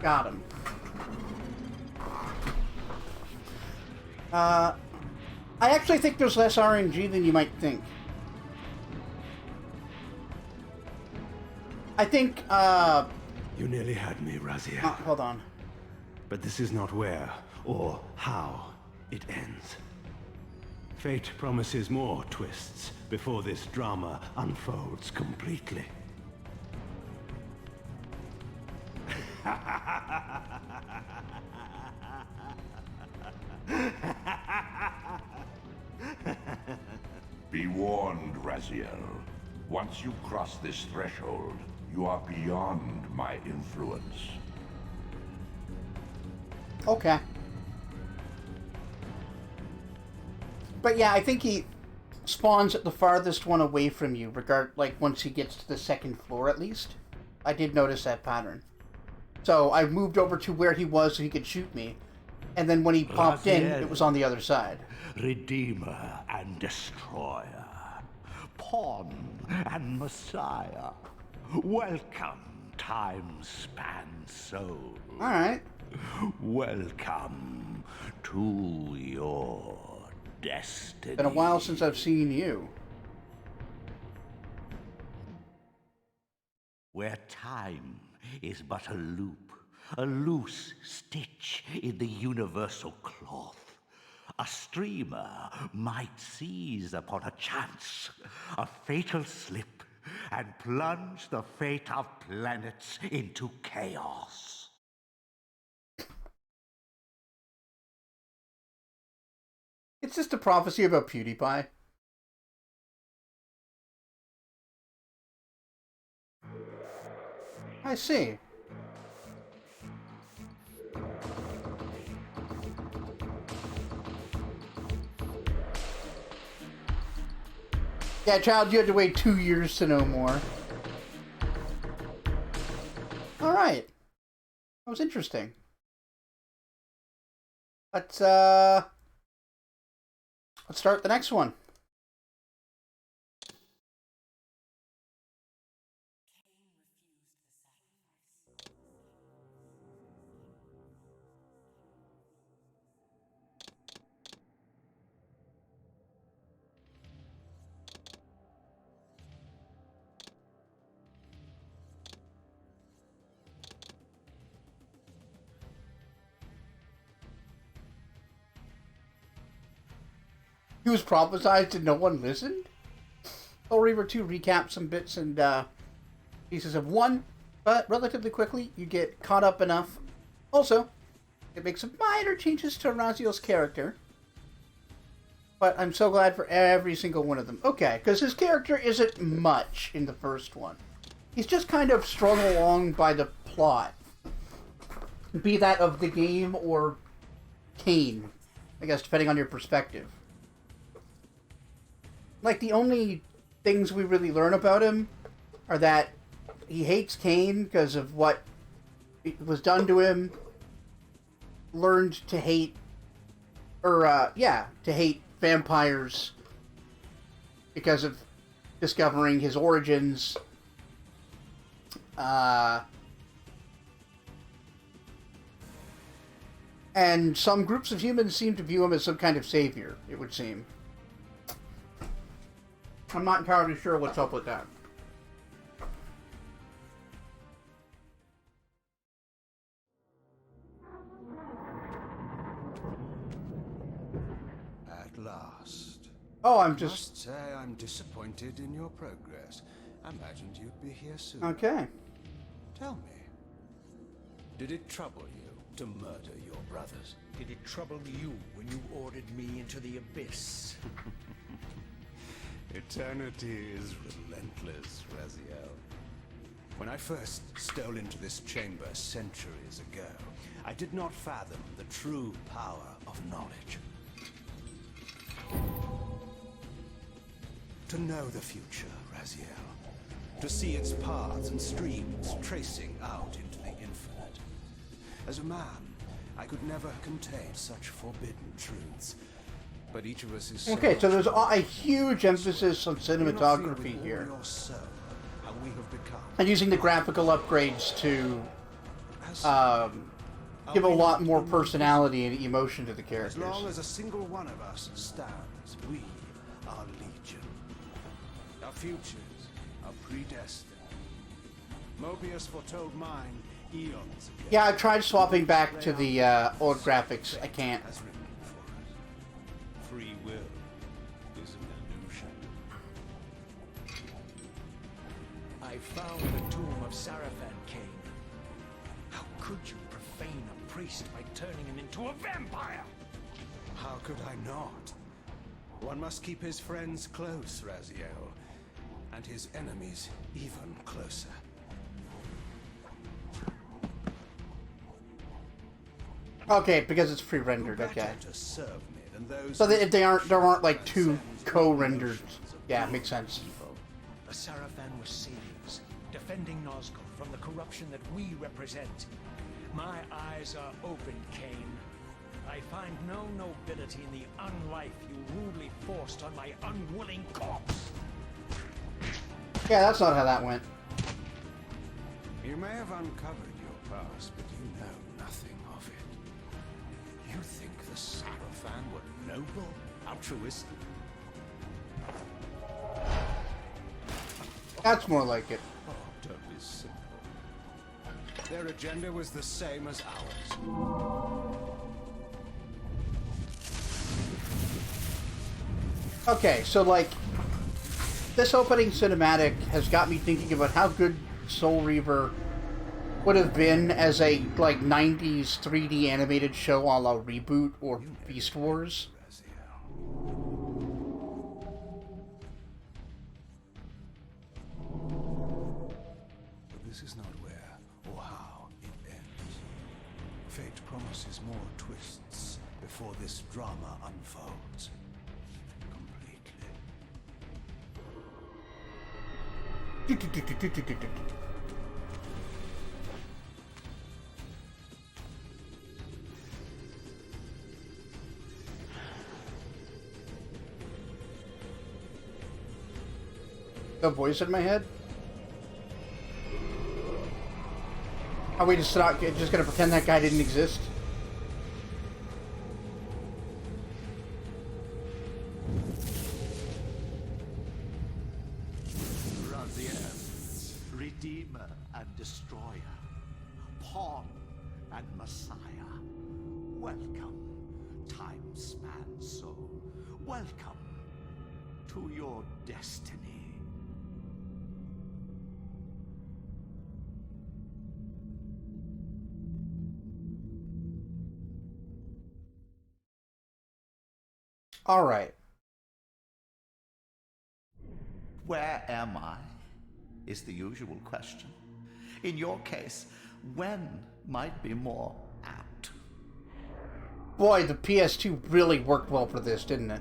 Got him. I actually think there's less RNG than you might think. I think, You nearly had me, Raziel. hold on. But this is not where or how it ends. Fate promises more twists before this drama unfolds completely. Be warned, Raziel. Once you cross this threshold, you are beyond my influence. Okay. But yeah, I think he spawns at the farthest one away from you, like once he gets to the second floor at least. I did notice that pattern. So I moved over to where he was so he could shoot me. And then when he popped in, it was on the other side. Redeemer and Destroyer, Pawn and Messiah. Welcome, time-span soul. Alright. Welcome to your destiny. Been a while since I've seen you. Where time is but a loop, a loose stitch in the universal cloth. A streamer might seize upon a chance, a fatal slip, and plunge the fate of planets into chaos. It's just a prophecy about PewDiePie. I see. Yeah, child, you had to wait 2 years to know more. Alright. That was interesting. Let's start the next one. He was prophesized and no one listened? Soul Reaver 2 recaps some bits and pieces of 1, but relatively quickly you get caught up enough. Also, it makes some minor changes to Raziel's character. But I'm so glad for every single one of them. Okay, because his character isn't much in the first one. He's just kind of strung along by the plot. Be that of the game or Kain, I guess, depending on your perspective. Like, the only things we really learn about him are that he hates Kain because of what was done to him, learned to hate, to hate vampires because of discovering his origins. And some groups of humans seem to view him as some kind of savior, it would seem. I'm not entirely sure what's up with that. At last. Oh, I must say I'm disappointed in your progress. I imagined you'd be here soon. Okay. Tell me, did it trouble you to murder your brothers? Did it trouble you when you ordered me into the abyss? Eternity is relentless, Raziel. When I first stole into this chamber centuries ago, I did not fathom the true power of knowledge. To know the future, Raziel. To see its paths and streams tracing out into the infinite. As a man, I could never contain such forbidden truths. But each of us is Okay, so there's a huge emphasis on cinematography here. How we have become. And using the graphical upgrades to give a lot more personality and emotion to the characters. As long as a single one of us stands, we are legion. Our futures are predestined. Mobius foretold mine eons ago. Yeah, I tried swapping back to the old graphics. I can't. Has written for us. Free will is an illusion. I found the tomb of Sarafan, Kain. How could you profane a priest by turning him into a vampire? How could I not? One must keep his friends close, Raziel, and his enemies even closer. Okay, because it's pre-rendered. Who Okay. better to serve me than those So that if there aren't like who two transcend co-rendered. generations of Yeah, good makes sense. and evil. The Sarafan were saviors, defending Nazgul from the corruption that we represent. My eyes are open, Kain. I find no nobility in the unlife you rudely forced on my unwilling corpse. Yeah, that's not how that went. You may have uncovered your past, but you know nothing of it. You think the Sarafan were noble, altruistic? That's more like it. Oh, don't be simple. Their agenda was the same as ours. Okay, so like this opening cinematic has got me thinking about how good Soul Reaver would have been as a like 90s 3D animated show a la Reboot or Beast Wars. But this is not where or how it ends. Fate promises more twists before this drama unfolds completely. The voice in my head? Are we just gonna pretend that guy didn't exist? Raziel, Redeemer and Destroyer, Pawn and Messiah. Welcome, time-span soul. Welcome to your destiny. Alright. Where am I? Is the usual question. In your case, when might be more apt. Boy, the PS2 really worked well for this, didn't it?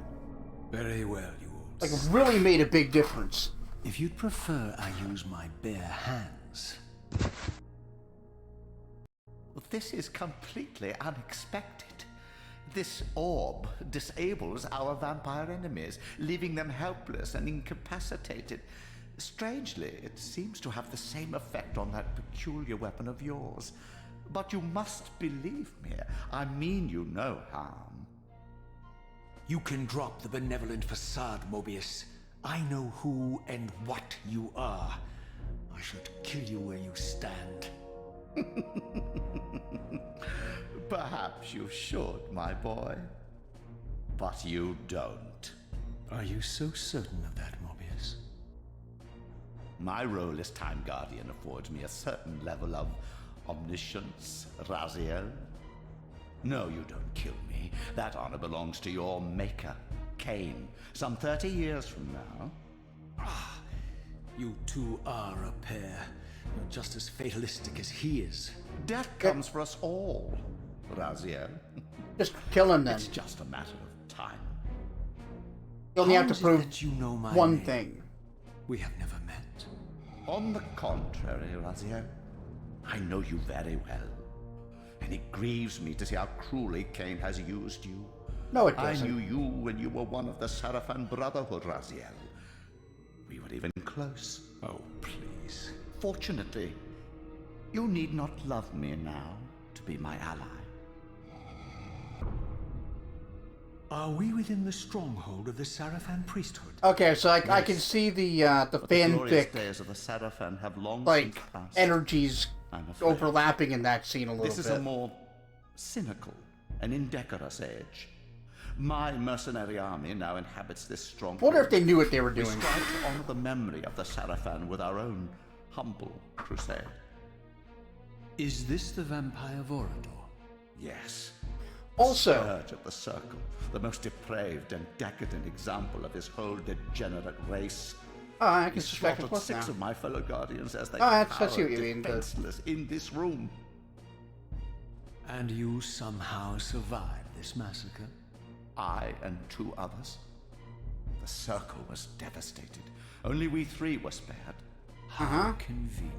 Very well, you old. Like, it really made a big difference. If you'd prefer I use my bare hands. This is completely unexpected. This orb disables our vampire enemies, leaving them helpless and incapacitated. Strangely, it seems to have the same effect on that peculiar weapon of yours. But you must believe me. I mean you no harm. You can drop the benevolent facade, Mobius. I know who and what you are. I should kill you where you stand. Perhaps you should, my boy. But you don't. Are you so certain of that, Mobius? My role as Time Guardian affords me a certain level of omniscience, Raziel. No, you don't kill me. That honor belongs to your maker, Kain, some 30 years from now. Ah, you two are a pair. You're just as fatalistic as he is. Death comes for us all, Raziel. Just kill him then. It's just a matter of time. You only have How to is it prove that you know my one name? thing. We have never met. On the contrary, Raziel, I know you very well. And it grieves me to see how cruelly Kain has used you. No, it I doesn't. knew you when you were one of the Sarafan Brotherhood, Raziel. We were even close. Oh, please. Fortunately, you need not love me now to be my ally. Are we within the stronghold of the Sarafan priesthood? Okay, so I can see the But the glorious fanfic, days of the Sarafan have long like, since passed. energies I'm afraid. overlapping in that scene a little This is bit. a more cynical and indecorous age. My mercenary army now inhabits this stronghold. Wonder if they knew what they were We doing. strive to honor the memory of the Sarafan with our own humble crusade. Is this the vampire Vorador? Yes. Also, Scourge of the Circle, the most depraved and decadent example of his whole degenerate race. I can He suspect slaughtered it's 6 now. of my fellow guardians as they I cowered see what you mean, the- defenseless in this room. And you somehow survived this massacre? I and 2 others. The Circle was devastated. Only we 3 were spared. How convenient.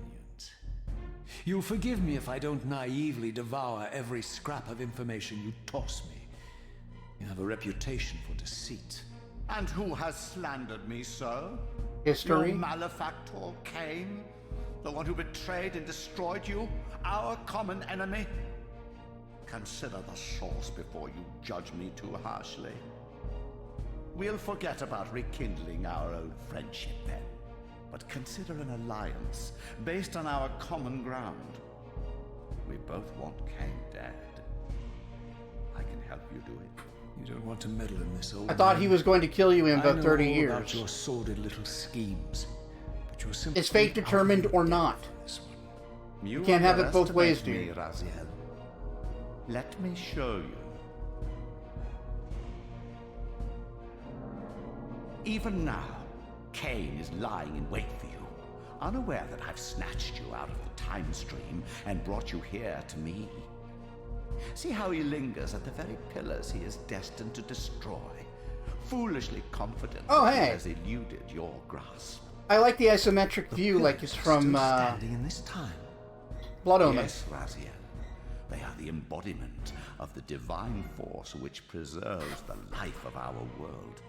You'll forgive me if I don't naively devour every scrap of information you toss me. You have a reputation for deceit. And who has slandered me so? History? Your malefactor, Kain? The one who betrayed and destroyed you? Our common enemy? Consider the source before you judge me too harshly. We'll forget about rekindling our old friendship then. But consider an alliance based on our common ground. We both want Kain dead. I can help you do it. You don't want to meddle in this, old I thought man. he was going to kill you in I about know 30 all about years. your sordid little schemes, but you're simply Is fate determined or not? this one. You can't have it both ways, underestimate dude. me, Raziel. Let me show you. Even now, Kain is lying in wait for you, unaware that I've snatched you out of the time stream and brought you here to me. See how he lingers at the very pillars he is destined to destroy, foolishly confident Oh, that he hey. has eluded your grasp. I like the isometric view like it's from Still standing in this time. Blood Omen. Yes, Raziel. They are the embodiment of the divine force which preserves the life of our world.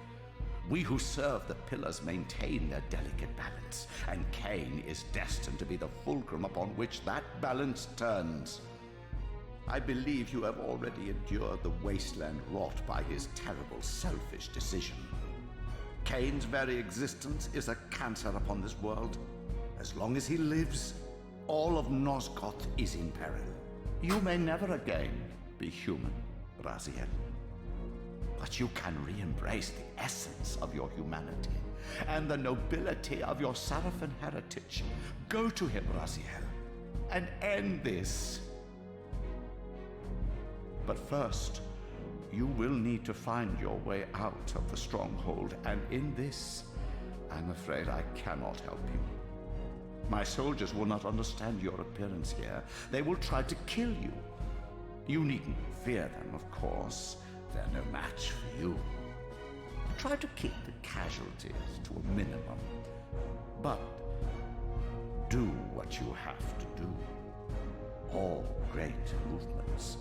We who serve the pillars maintain their delicate balance, and Kain is destined to be the fulcrum upon which that balance turns. I believe you have already endured the wasteland wrought by his terrible, selfish decision. Kain's very existence is a cancer upon this world. As long as he lives, all of Nosgoth is in peril. You may never again be human, Raziel. But you can re-embrace the essence of your humanity and the nobility of your Sarafan heritage. Go to him, Raziel, and end this. But first, you will need to find your way out of the stronghold, and in this, I'm afraid I cannot help you. My soldiers will not understand your appearance here. They will try to kill you. You needn't fear them, of course. They're no match for you. Try to keep the casualties to a minimum. But do what you have to do. All great movements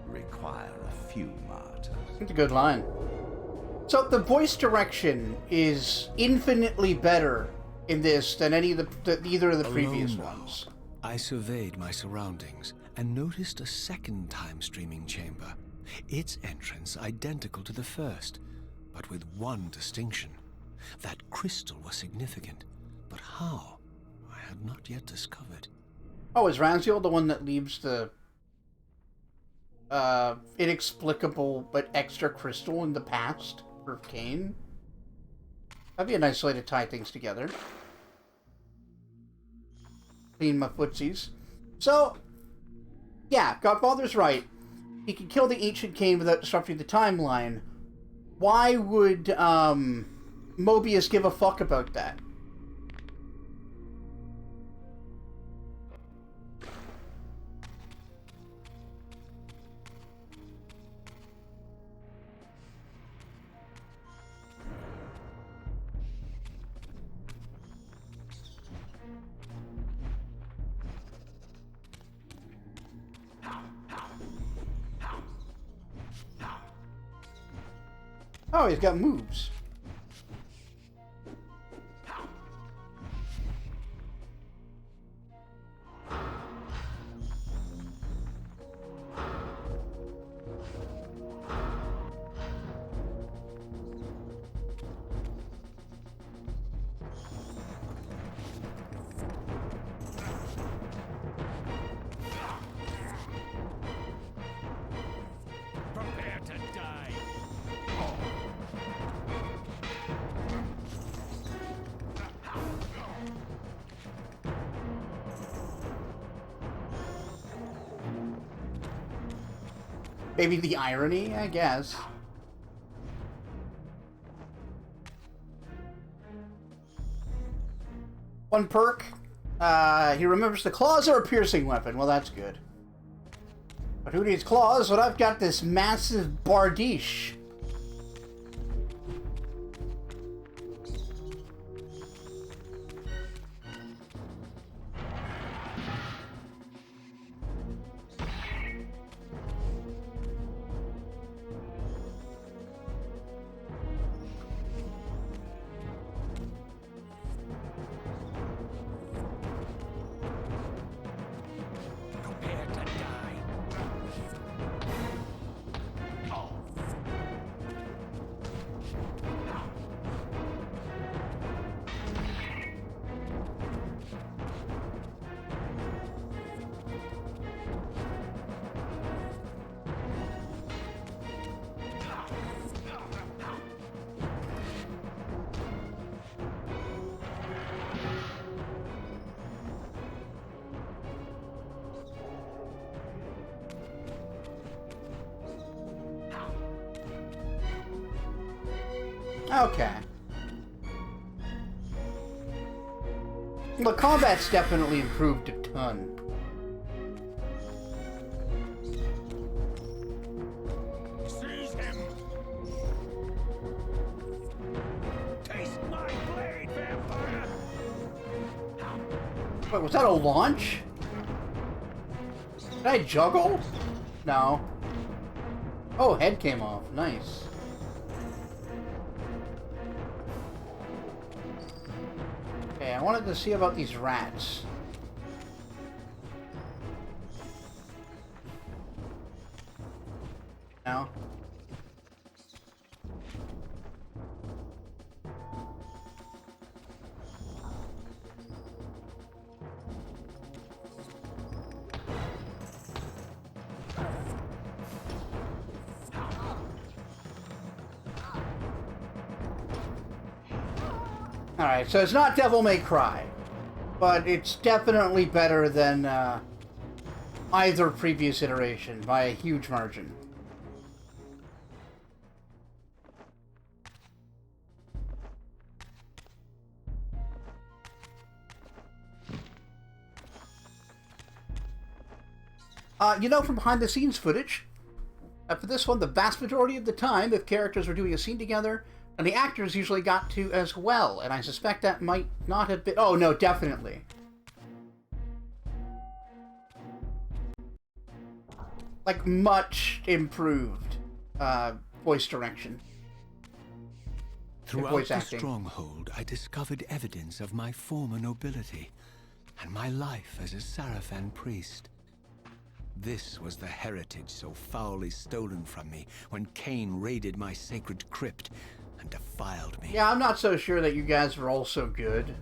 require a few martyrs. That's a good line. So the voice direction is infinitely better in this than either of the previous ones. I surveyed my surroundings and noticed a second time-streaming chamber. Its entrance identical to the first, but with one distinction. That crystal was significant, but how? I had not yet discovered. Oh, is Raziel the one that leaves the inexplicable but extra crystal in the past for Kain? That'd be a nice way to tie things together. Clean my footsies. So, yeah, Godfather's right. He can kill the ancient Kain without disrupting the timeline. Why would Mobius give a fuck about that? Oh, he's got moves. Prepare to die. Maybe the irony, I guess. One perk. He remembers the claws are a piercing weapon. Well, that's good. But who needs claws when I've got this massive bardiche? Prepare to die. Okay. The combat's definitely improved a ton. Seize him. Taste my blade, vampire. Wait, was that a launch? Did I juggle? No. Oh, head came off. Nice. Okay, I wanted to see about these rats. No? Alright, so it's not Devil May Cry, but it's definitely better than either previous iteration by a huge margin. You know, from behind-the-scenes footage, for this one, the vast majority of the time, if characters were doing a scene together, and the actors usually got to as well, and I suspect that might not have been... Oh, no, definitely. Like, much improved voice direction. Throughout voice the acting. stronghold, I discovered evidence of my former nobility, and my life as a Sarafan priest. This was the heritage so foully stolen from me when Kain raided my sacred crypt and defiled me. Yeah, I'm not so sure that you guys are all so good.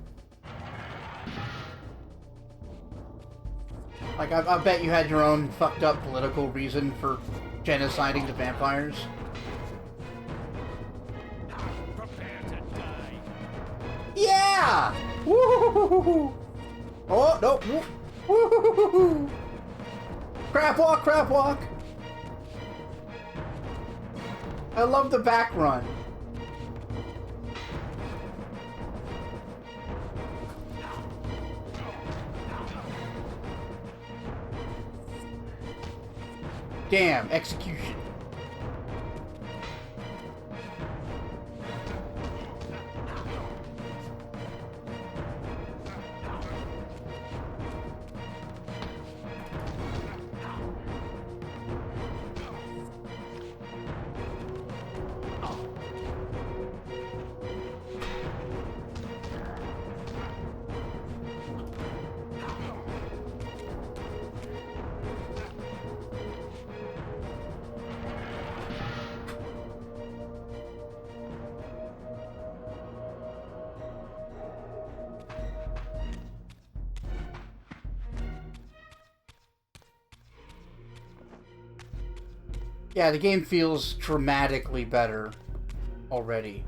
Like, I bet you had your own fucked up political reason for genociding the vampires. Prepare to die. Yeah! Woo! Oh, no. Woo! Crap walk, crap walk! I love the back run. Damn, execution. Yeah, the game feels dramatically better already.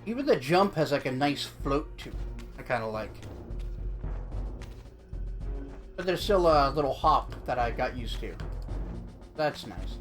Even the jump has like a nice float to it. I kind of like. But there's still a little hop that I got used to. That's nice.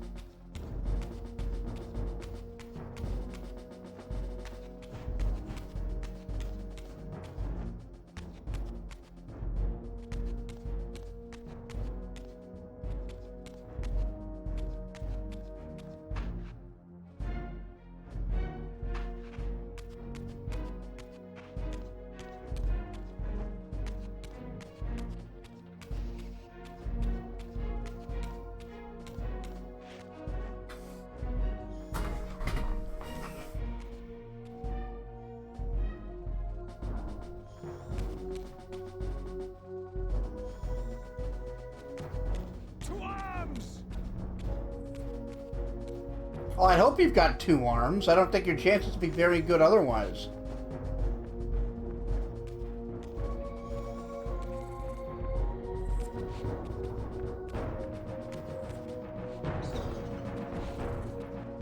Well, I hope you've got 2 arms. I don't think your chances would be very good otherwise.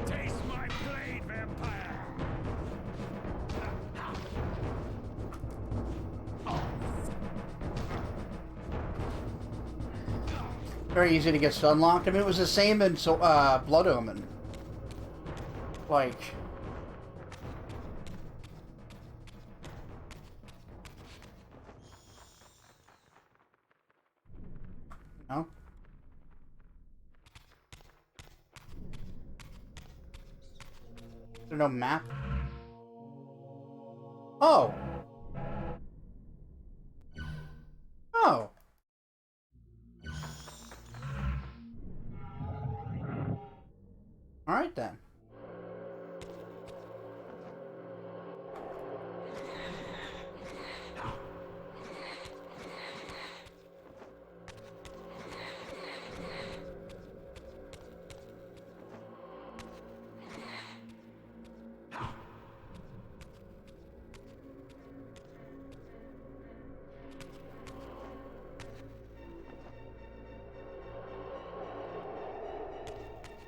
Taste my blade, vampire! Very easy to get sunlocked. I mean, it was the same in Blood Omen. Like... No? Is there no map? Oh! Oh! Alright then.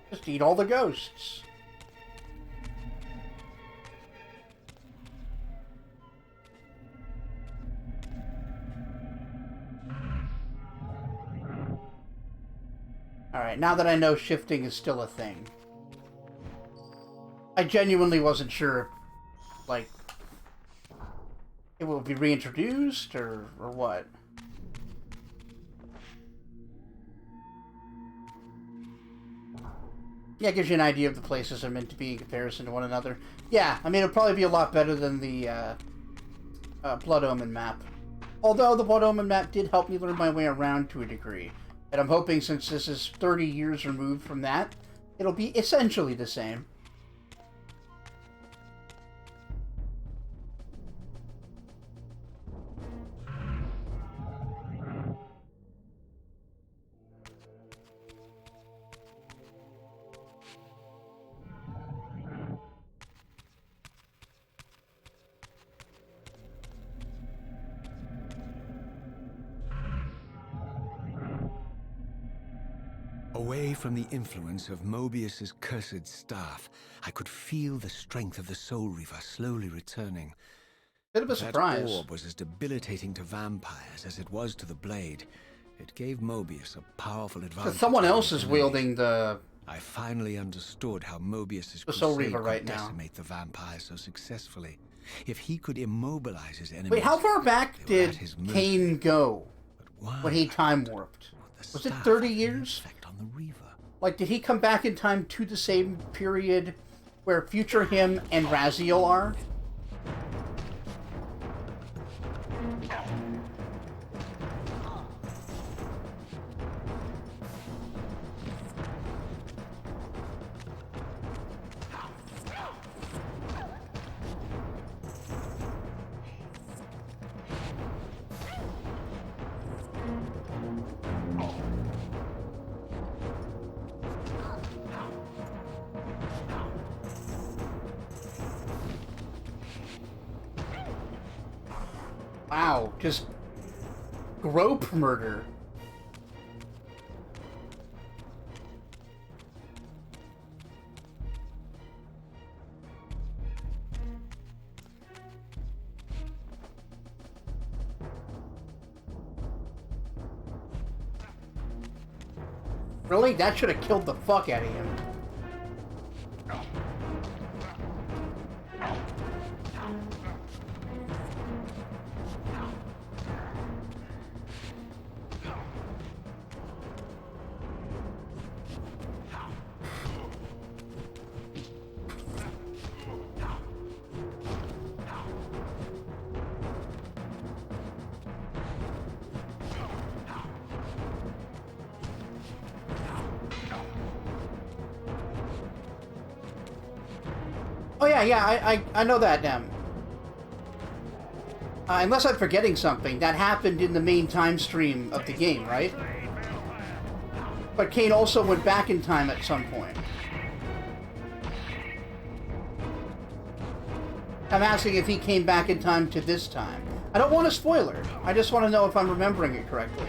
Just eat all the ghosts. Alright, now that I know shifting is still a thing. I genuinely wasn't sure, like, it will be reintroduced, or what. Yeah, it gives you an idea of the places they're meant to be in comparison to one another. Yeah, I mean, it'll probably be a lot better than the Blood Omen map. Although the Blood Omen map did help me learn my way around to a degree. And I'm hoping, since this is 30 years removed from that, it'll be essentially the same. Away from the influence of Mobius's cursed staff, I could feel the strength of the Soul Reaver slowly returning. Bit of a surprise. That orb was as debilitating to vampires as it was to the blade. It gave Mobius a powerful advantage. So someone else is wielding the... I finally understood how Mobius's Soul crusade Reaver right could now. decimate the vampires so successfully. If he could immobilize his enemies... Wait, how far back they were did at his mercy. Kain go Why when he time warped? would the Was it staff 30 have any years? effect on the Reaver? Like, did he come back in time to the same period where future him and Raziel are? Wow, just grope murder. Really? That should have killed the fuck out of him. Oh yeah, I know that. Unless I'm forgetting something, that happened in the main time stream of the game, right? But Kain also went back in time at some point. I'm asking if he came back in time to this time. I don't want a spoiler. I just want to know if I'm remembering it correctly.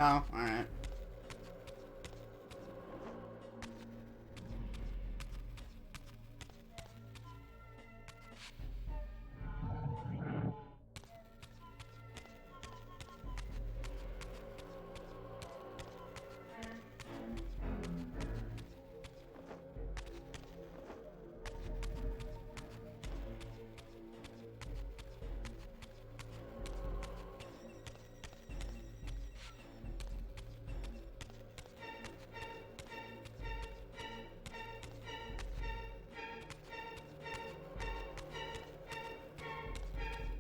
Oh, alright.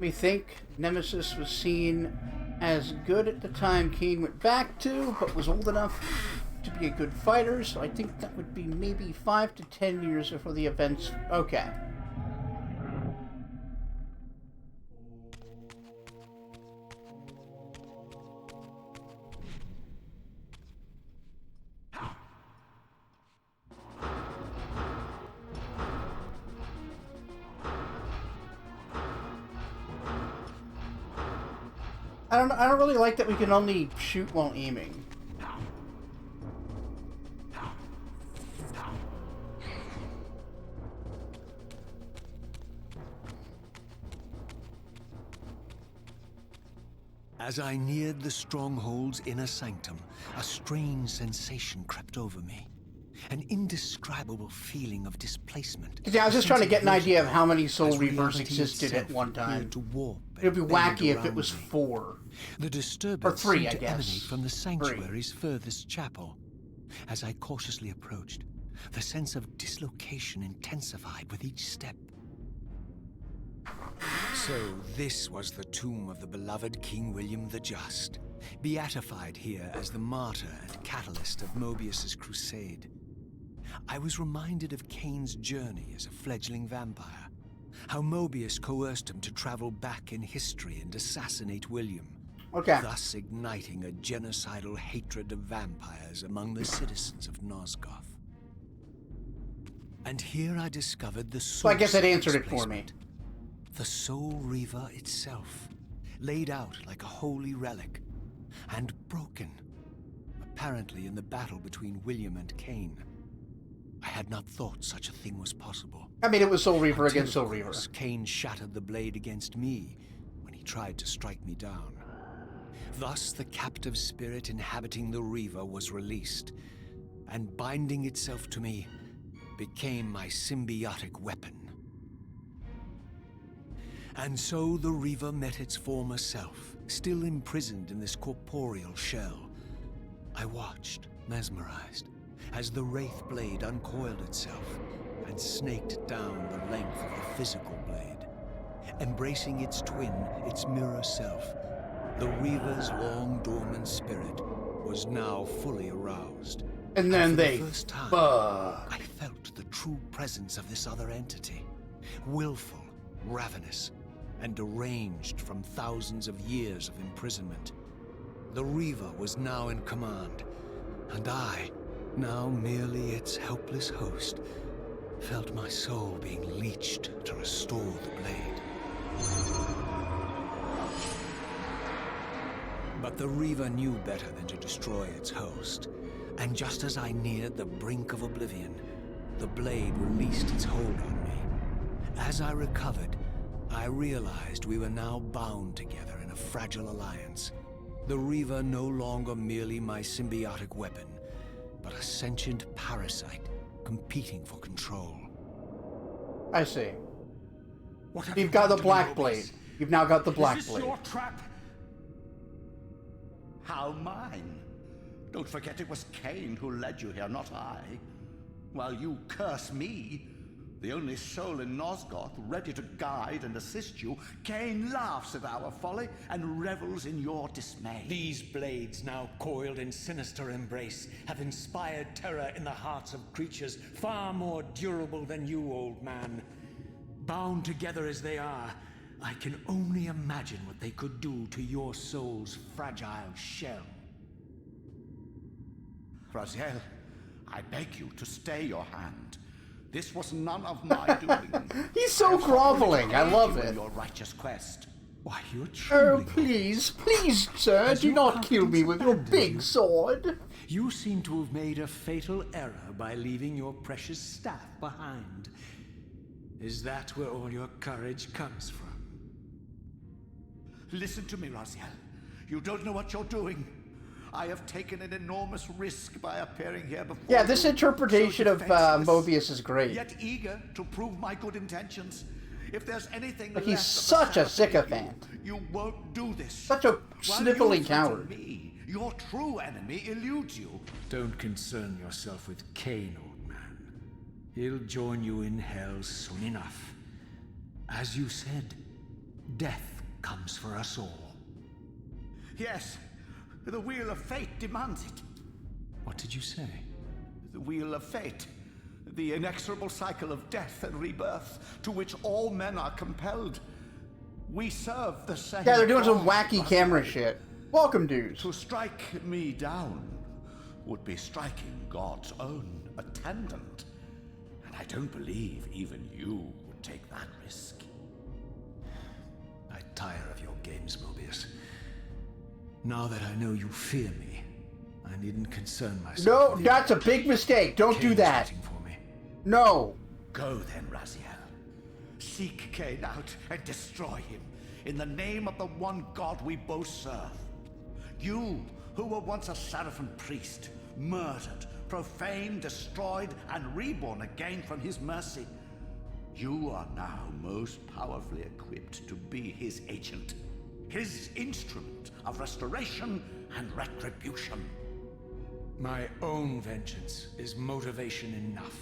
We think Nemesis was seen as good at the time Kain went back to, but was old enough to be a good fighter, so I think that would be maybe 5 to 10 years before the events. Okay. I don't really like that we can only shoot while aiming. As I neared the stronghold's inner sanctum, a strange sensation crept over me. An indescribable feeling of displacement. Yeah, I was just trying to get an idea of how many Soul Reavers existed at one time. It would be wacky if it was 4. The disturbance or 3, seemed I to guess. emanate from the sanctuary's furthest chapel. As I cautiously approached, the sense of dislocation intensified with each step. So this was the tomb of the beloved King William the Just, beatified here as the martyr and catalyst of Mobius's crusade. I was reminded of Kain's journey as a fledgling vampire, how Mobius coerced him to travel back in history and assassinate William, thus igniting a genocidal hatred of vampires among the citizens of Nosgoth. And here I discovered the source. So I guess it answered it for me. The Soul Reaver itself, laid out like a holy relic, and broken, apparently in the battle between William and Kain. I had not thought such a thing was possible. I mean, it was Soul Reaver against Soul Reaver. Kain shattered the blade against me when he tried to strike me down. Thus, the captive spirit inhabiting the Reaver was released, and binding itself to me became my symbiotic weapon. And so the Reaver met its former self, still imprisoned in this corporeal shell. I watched, mesmerized, as the Wraith blade uncoiled itself and snaked down the length of the physical blade. Embracing its twin, its mirror self, the Reaver's long-dormant spirit was now fully aroused. And then for they the first time, bug. I felt the true presence of this other entity. Willful, ravenous, and deranged from thousands of years of imprisonment. The Reaver was now in command, and I, now merely its helpless host, felt my soul being leached to restore the blade. But the Reaver knew better than to destroy its host, and just as I neared the brink of oblivion, the blade released its hold on me. As I recovered, I realized we were now bound together in a fragile alliance. The Reaver no longer merely my symbiotic weapon, but a sentient parasite competing for control. I see. You've got the Black Blade. You've now got the Black Is this Blade. your trap? How mine? Don't forget it was Kain who led you here, not I. While you curse me, the only soul in Nosgoth ready to guide and assist you, Kain laughs at our folly and revels in your dismay. These blades, now coiled in sinister embrace, have inspired terror in the hearts of creatures far more durable than you, old man. Bound together as they are, I can only imagine what they could do to your soul's fragile shell. Raziel, I beg you to stay your hand. This was none of my doing. He's so groveling. I love You it. in your righteous quest. Why, you're Oh, trembling. please, please, sir, do not kill me with your big sword. You seem to have made a fatal error by leaving your precious staff behind. Is that where all your courage comes from? Listen to me, Raziel. You don't know what you're doing. I have taken an enormous risk by appearing here before Yeah, this you, interpretation so of defenseless, Mobius is great. Yet eager to prove my good intentions. If there's anything Like, left he's of the such a sanity in sycophant. you won't do this. Such a While sniveling you threaten coward. Me, your true enemy eludes you. Don't concern yourself with Kain, old man. He'll join you in hell soon enough. As you said, death comes for us all. Yes, the Wheel of Fate demands it. What did you say? The Wheel of Fate. The inexorable cycle of death and rebirth to which all men are compelled. We serve the same. Yeah, they're doing some God, wacky camera shit. Welcome, dudes. To strike me down would be striking God's own attendant. And I don't believe even you would take that risk. I tire of your games, Mobius. Now that I know you fear me, I needn't concern myself. No, with that's a big mistake. Don't do Kain's that. waiting for me. No. Go then, Raziel. Seek Kain out and destroy him in the name of the one God we both serve. You, who were once a Seraphim priest, murdered, profaned, destroyed, and reborn again from his mercy. You are now most powerfully equipped to be his agent, his instrument of restoration and retribution. My own vengeance is motivation enough.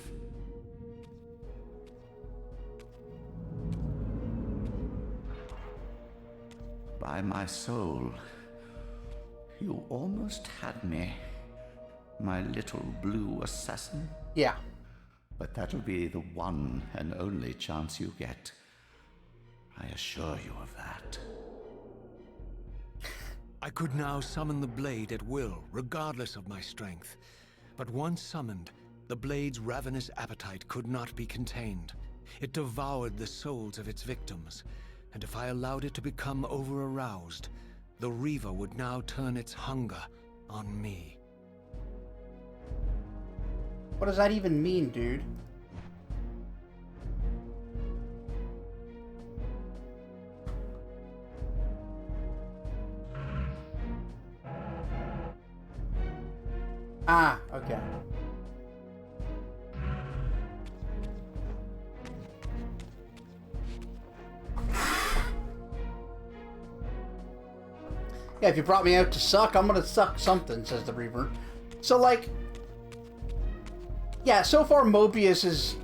By my soul, you almost had me, my little blue assassin. Yeah. But that'll be the one and only chance you get. I assure you of that. I could now summon the blade at will, regardless of my strength. But once summoned, the blade's ravenous appetite could not be contained. It devoured the souls of its victims, and if I allowed it to become over-aroused, the Reaver would now turn its hunger on me. What does that even mean, dude? Ah, okay. Yeah, if you brought me out to suck, I'm gonna suck something, says the Reaver. So, like, yeah, so far Mobius is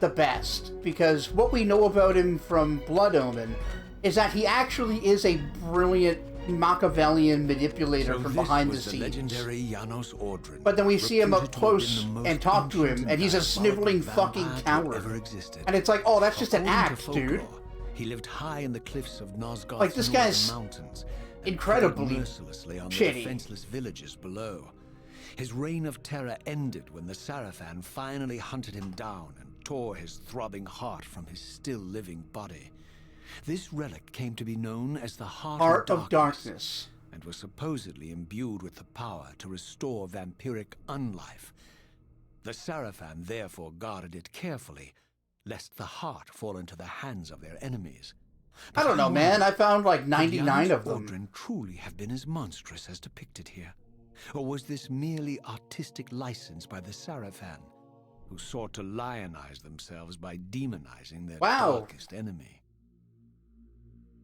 the best, because what we know about him from Blood Omen is that he actually is a brilliant Machiavellian manipulator from behind the scenes. Legendary Janos Ordrin, But then we see him up reputed to have close been the most and talk to him, ancient and he's a diabolical sniveling fucking vampire to coward. ever existed. And it's like, oh, that's just an According to act, dude. folklore, he lived high in the cliffs of Nosgoth's Like, this northern guy's mountains, and incredibly preyed mercilessly on the shitty. defenseless villages below. His reign of terror ended when the Sarafan finally hunted him down and tore his throbbing heart from his still living body. This relic came to be known as the Heart of Darkness, and was supposedly imbued with the power to restore vampiric unlife. The Sarafan therefore guarded it carefully, lest the heart fall into the hands of their enemies. I don't know, man. I found like Could 99 of Janos them. Ordrin truly have been as monstrous as depicted here? Or was this merely artistic license by the Sarafan, who sought to lionize themselves by demonizing their Wow. darkest enemy?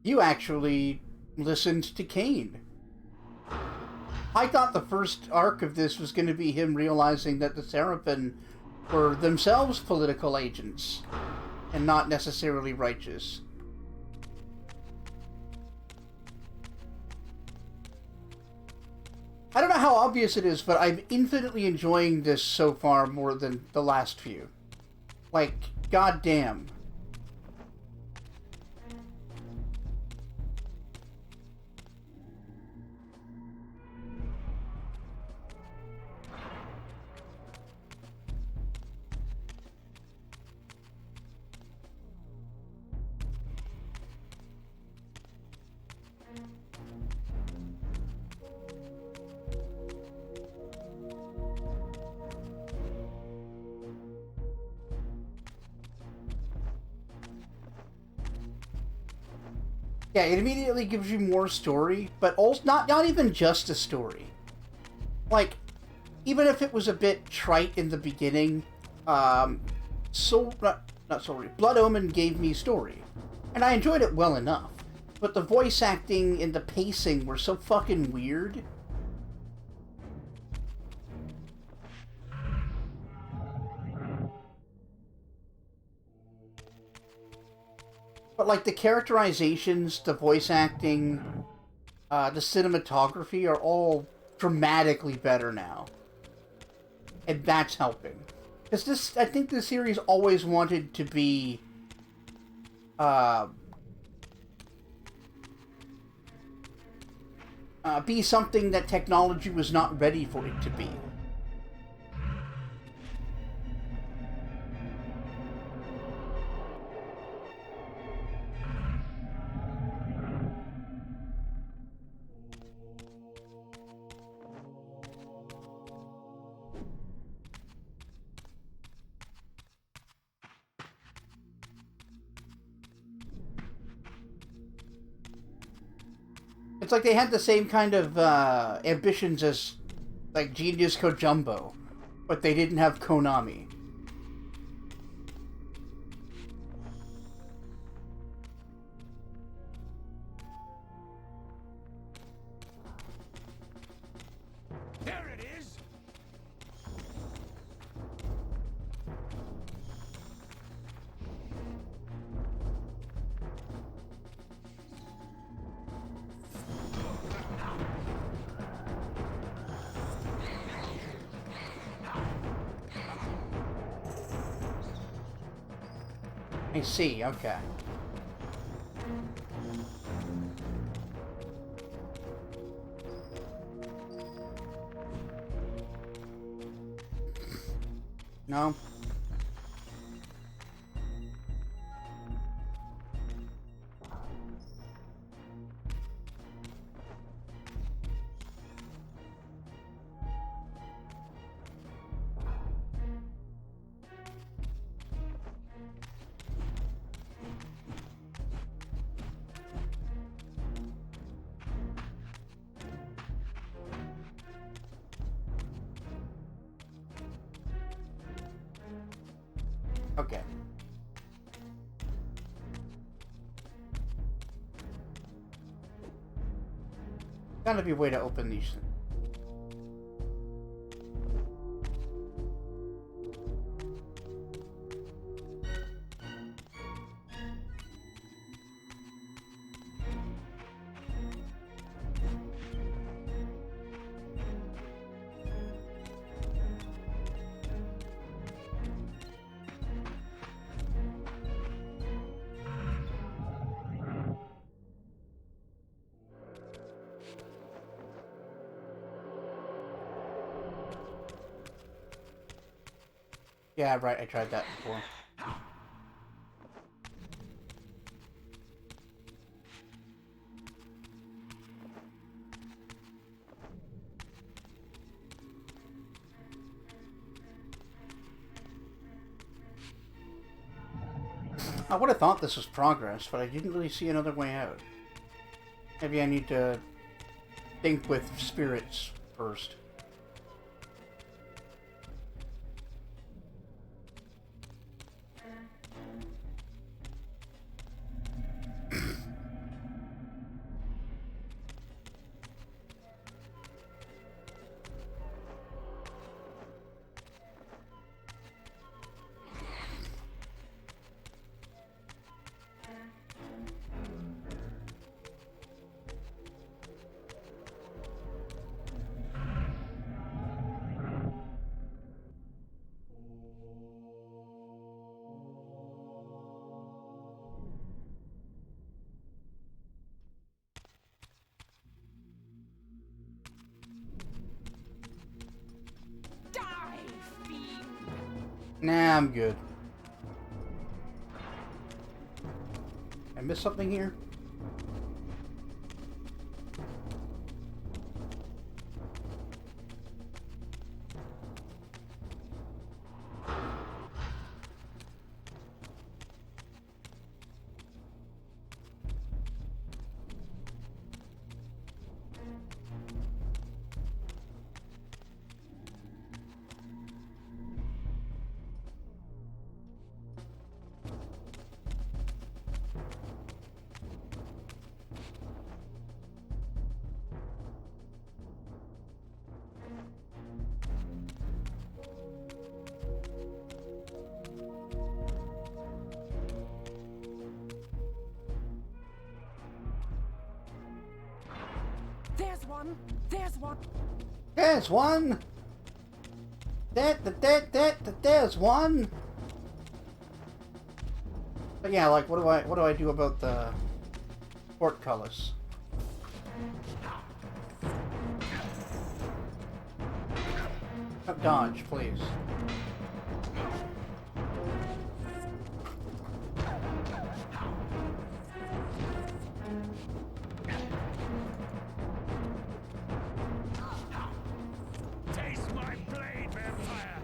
You actually listened to Kain. I thought the first arc of this was going to be him realizing that the Seraphim were themselves political agents and not necessarily righteous. I don't know how obvious it is, but I'm infinitely enjoying this so far more than the last few. Like, goddamn. Yeah, it immediately gives you more story, but also not even just a story. Like, even if it was a bit trite in the beginning, Blood Omen gave me story, and I enjoyed it well enough. But the voice acting and the pacing were so fucking weird. But like the characterizations, the voice acting, the cinematography are all dramatically better now. And that's helping. Because this, I think the series always wanted to be, be something that technology was not ready for it to be. It's like they had the same kind of ambitions as like Genius Kojumbo, but they didn't have Konami. There it is! I see, okay. No? Okay. Gotta be a way to open these. Yeah, right, I tried that before. I would have thought this was progress, but I didn't really see another way out. Maybe I need to think with spirits first. Nah, I'm good. I missed something here? one. There's one. There's one. There's one. But yeah, like, what do I do about the portcullis? Oh, dodge, please. Taste my blade, vampire!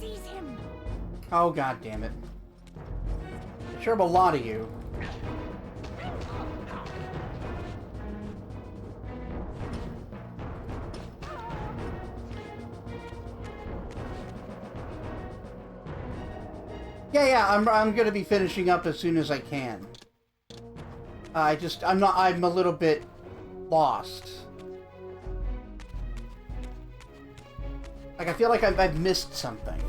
Seize him. Oh, god damn it. Sure have a lot of you. Yeah, I'm gonna be finishing up as soon as I can. I'm a little bit lost. Like, I feel like I've missed something.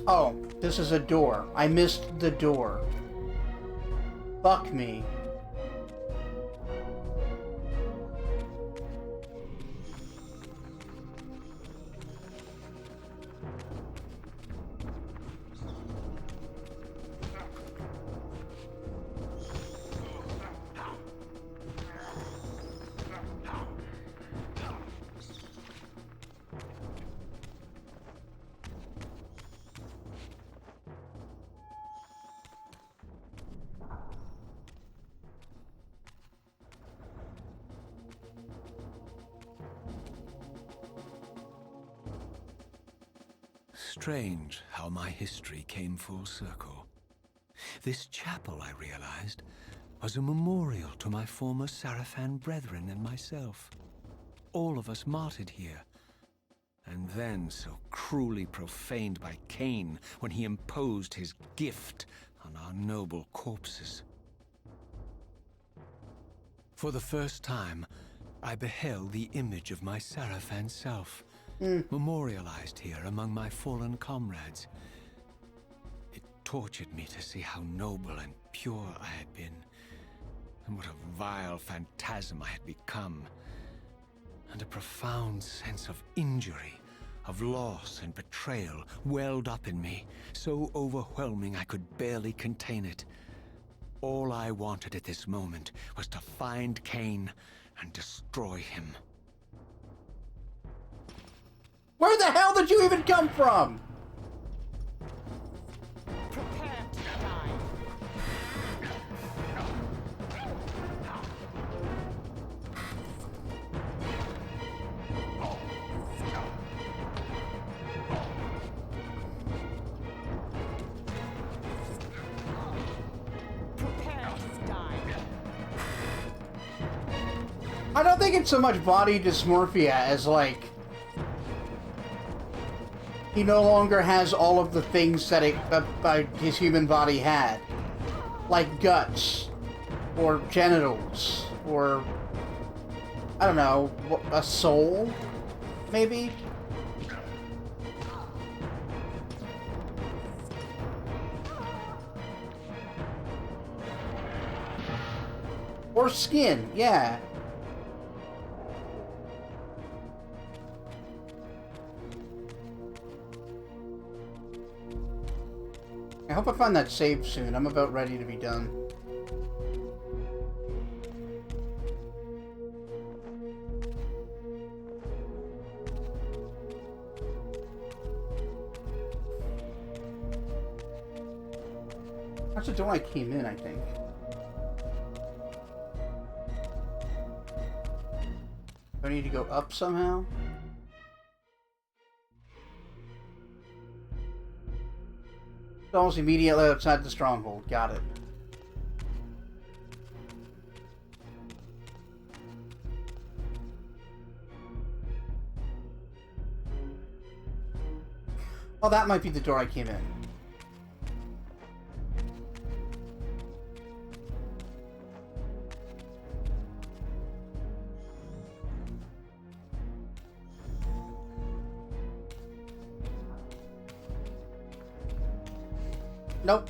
Oh, this is a door. I missed the door. Fuck me. Strange how my history came full circle. This chapel, I realized, was a memorial to my former Sarafan brethren and myself. All of us martyred here, and then so cruelly profaned by Kain when he imposed his gift on our noble corpses. For the first time, I beheld the image of my Sarafan self, memorialized here among my fallen comrades. It tortured me to see how noble and pure I had been, and what a vile phantasm I had become, and a profound sense of injury, of loss and betrayal welled up in me, so overwhelming I could barely contain it. All I wanted at this moment was to find Kain and destroy him. Where the hell did you even come from? Prepare to die. Prepare to die. I don't think it's so much body dysmorphia as, like, he no longer has all of the things that his human body had. Like guts, or genitals, or, I don't know, a soul, maybe? Or skin, yeah. I hope I find that save soon. I'm about ready to be done. That's the door I came in, I think. Do I need to go up somehow? Almost immediately outside the stronghold. Got it. Oh, that might be the door I came in. Nope.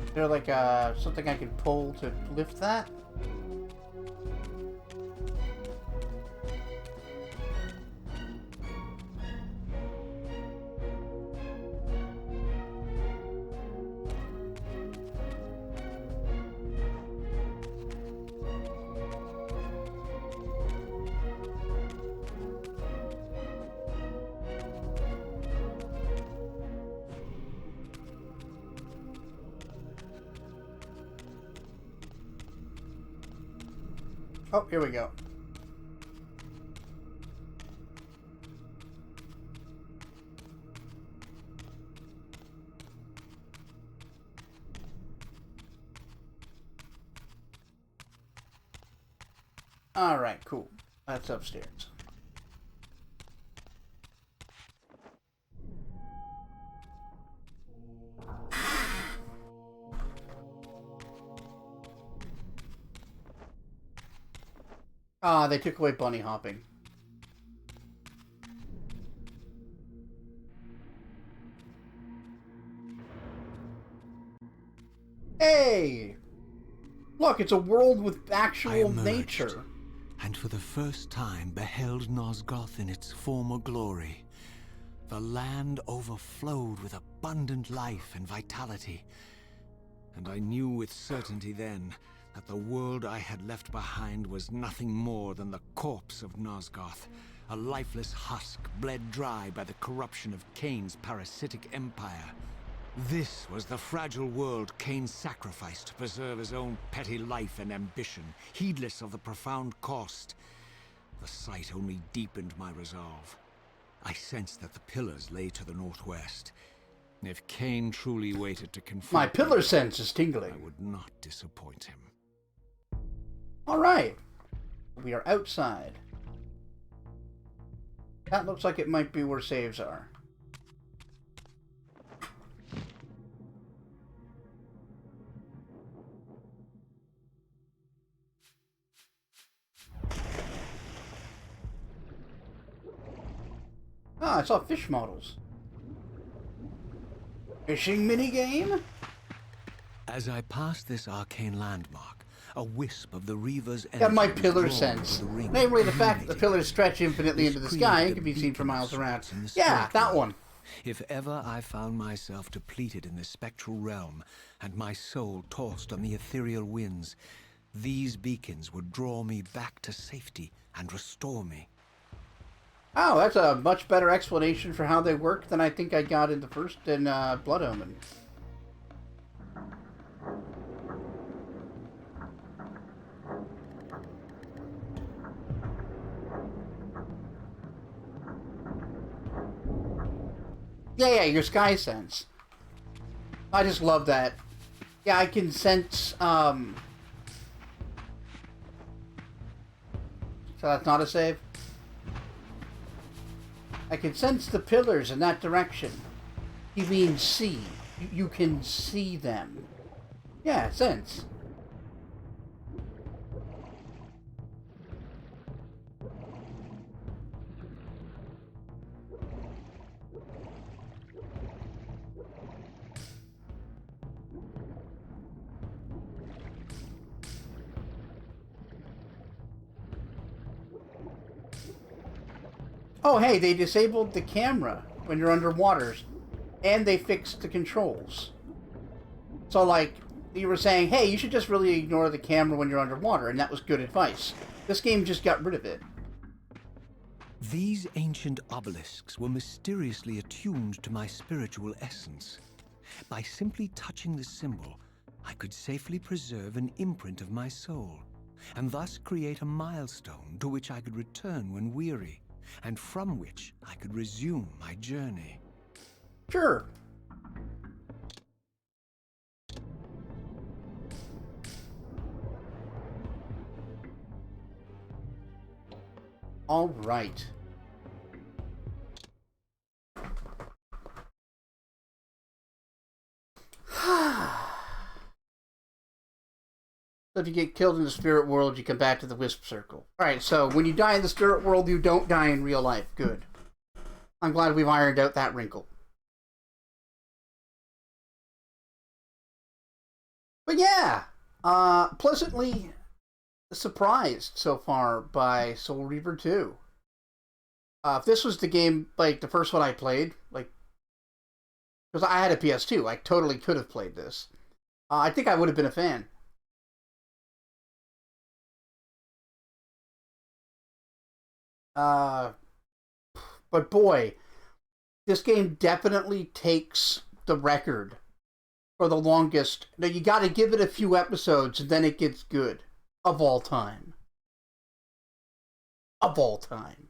Is there like something I can pull to lift that? Oh, here we go. All right, cool. That's upstairs. Ah, they took away bunny hopping. Hey! Look, it's a world with actual nature. And for the first time beheld Nosgoth in its former glory. The land overflowed with abundant life and vitality. And I knew with certainty then that the world I had left behind was nothing more than the corpse of Nosgoth, a lifeless husk bled dry by the corruption of Kain's parasitic empire. This was the fragile world Kain sacrificed to preserve his own petty life and ambition, heedless of the profound cost. The sight only deepened my resolve. I sensed that the pillars lay to the northwest. If Kain truly waited to confront My pillar sense is tingling. I would not disappoint him. All right. We are outside. That looks like it might be where saves are. Ah, I saw fish models. Fishing minigame? As I passed this arcane landmark, a wisp of the Reaver's energy Got my was pillar drawn sense. to the ring, Namely, the fact that the illuminating pillars stretch infinitely This into the sky and created can a be seen for beacon miles of around. sorts in the Yeah, spirit that realm. one. If ever I found myself depleted in the spectral realm, and my soul tossed on the ethereal winds, these beacons would draw me back to safety and restore me. Oh, that's a much better explanation for how they work than I think I got in the first in Blood Omen. Yeah, your sky sense. I just love that. Yeah, I can sense, So that's not a save? I can sense the pillars in that direction. You mean see. You can see them. Yeah, sense. Oh, hey, they disabled the camera when you're underwater, and they fixed the controls. So, like, You were saying, hey, you should just really ignore the camera when you're underwater, and that was good advice. This game just got rid of it. These ancient obelisks were mysteriously attuned to my spiritual essence. By simply touching the symbol, I could safely preserve an imprint of my soul, and thus create a milestone to which I could return when weary, and from which I could resume my journey. Sure. All right. So if you get killed in the spirit world, you come back to the Wisp Circle. Alright, so when you die in the spirit world, you don't die in real life. Good. I'm glad we've ironed out that wrinkle. But yeah, pleasantly surprised so far by Soul Reaver 2. If this was the game, like, the first one I played, like, because I had a PS2, I totally could have played this. I think I would have been a fan. But boy, this game definitely takes the record for the longest. Now, you got to give it a few episodes, and then it gets good. Of all time. Of all time.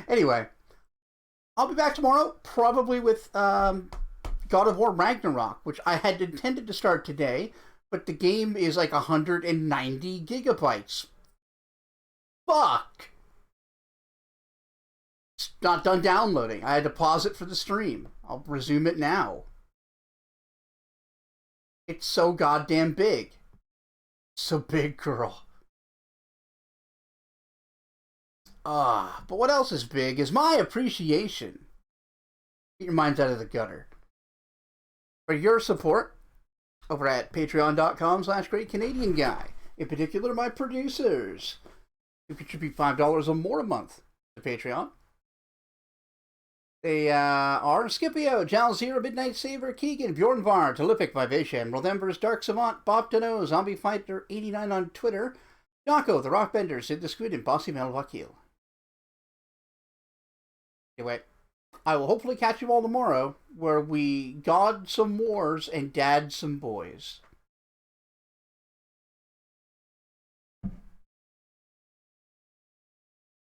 Anyway, I'll be back tomorrow, probably with God of War Ragnarok, which I had intended to start today, but the game is like 190 gigabytes. Fuck! It's not done downloading. I had to pause it for the stream. I'll resume it now. It's so goddamn big. So big, girl. But what else is big is my appreciation. Get your minds out of the gutter. For your support over at patreon.com/greatcanadianguy. In particular, my producers, who contribute $5 or more a month to Patreon. They are Scipio, Jalzira, Midnight Saver, Keegan, Bjornvar, Telepic, Vivation, Rothembers, Dark Savant, Bob Dano, Zombie Fighter 89 on Twitter, Nako, The Rockbender, Sid the Squid, and Bossy Mel Wakil. Anyway, I will hopefully catch you all tomorrow, where we god some wars and dad some boys.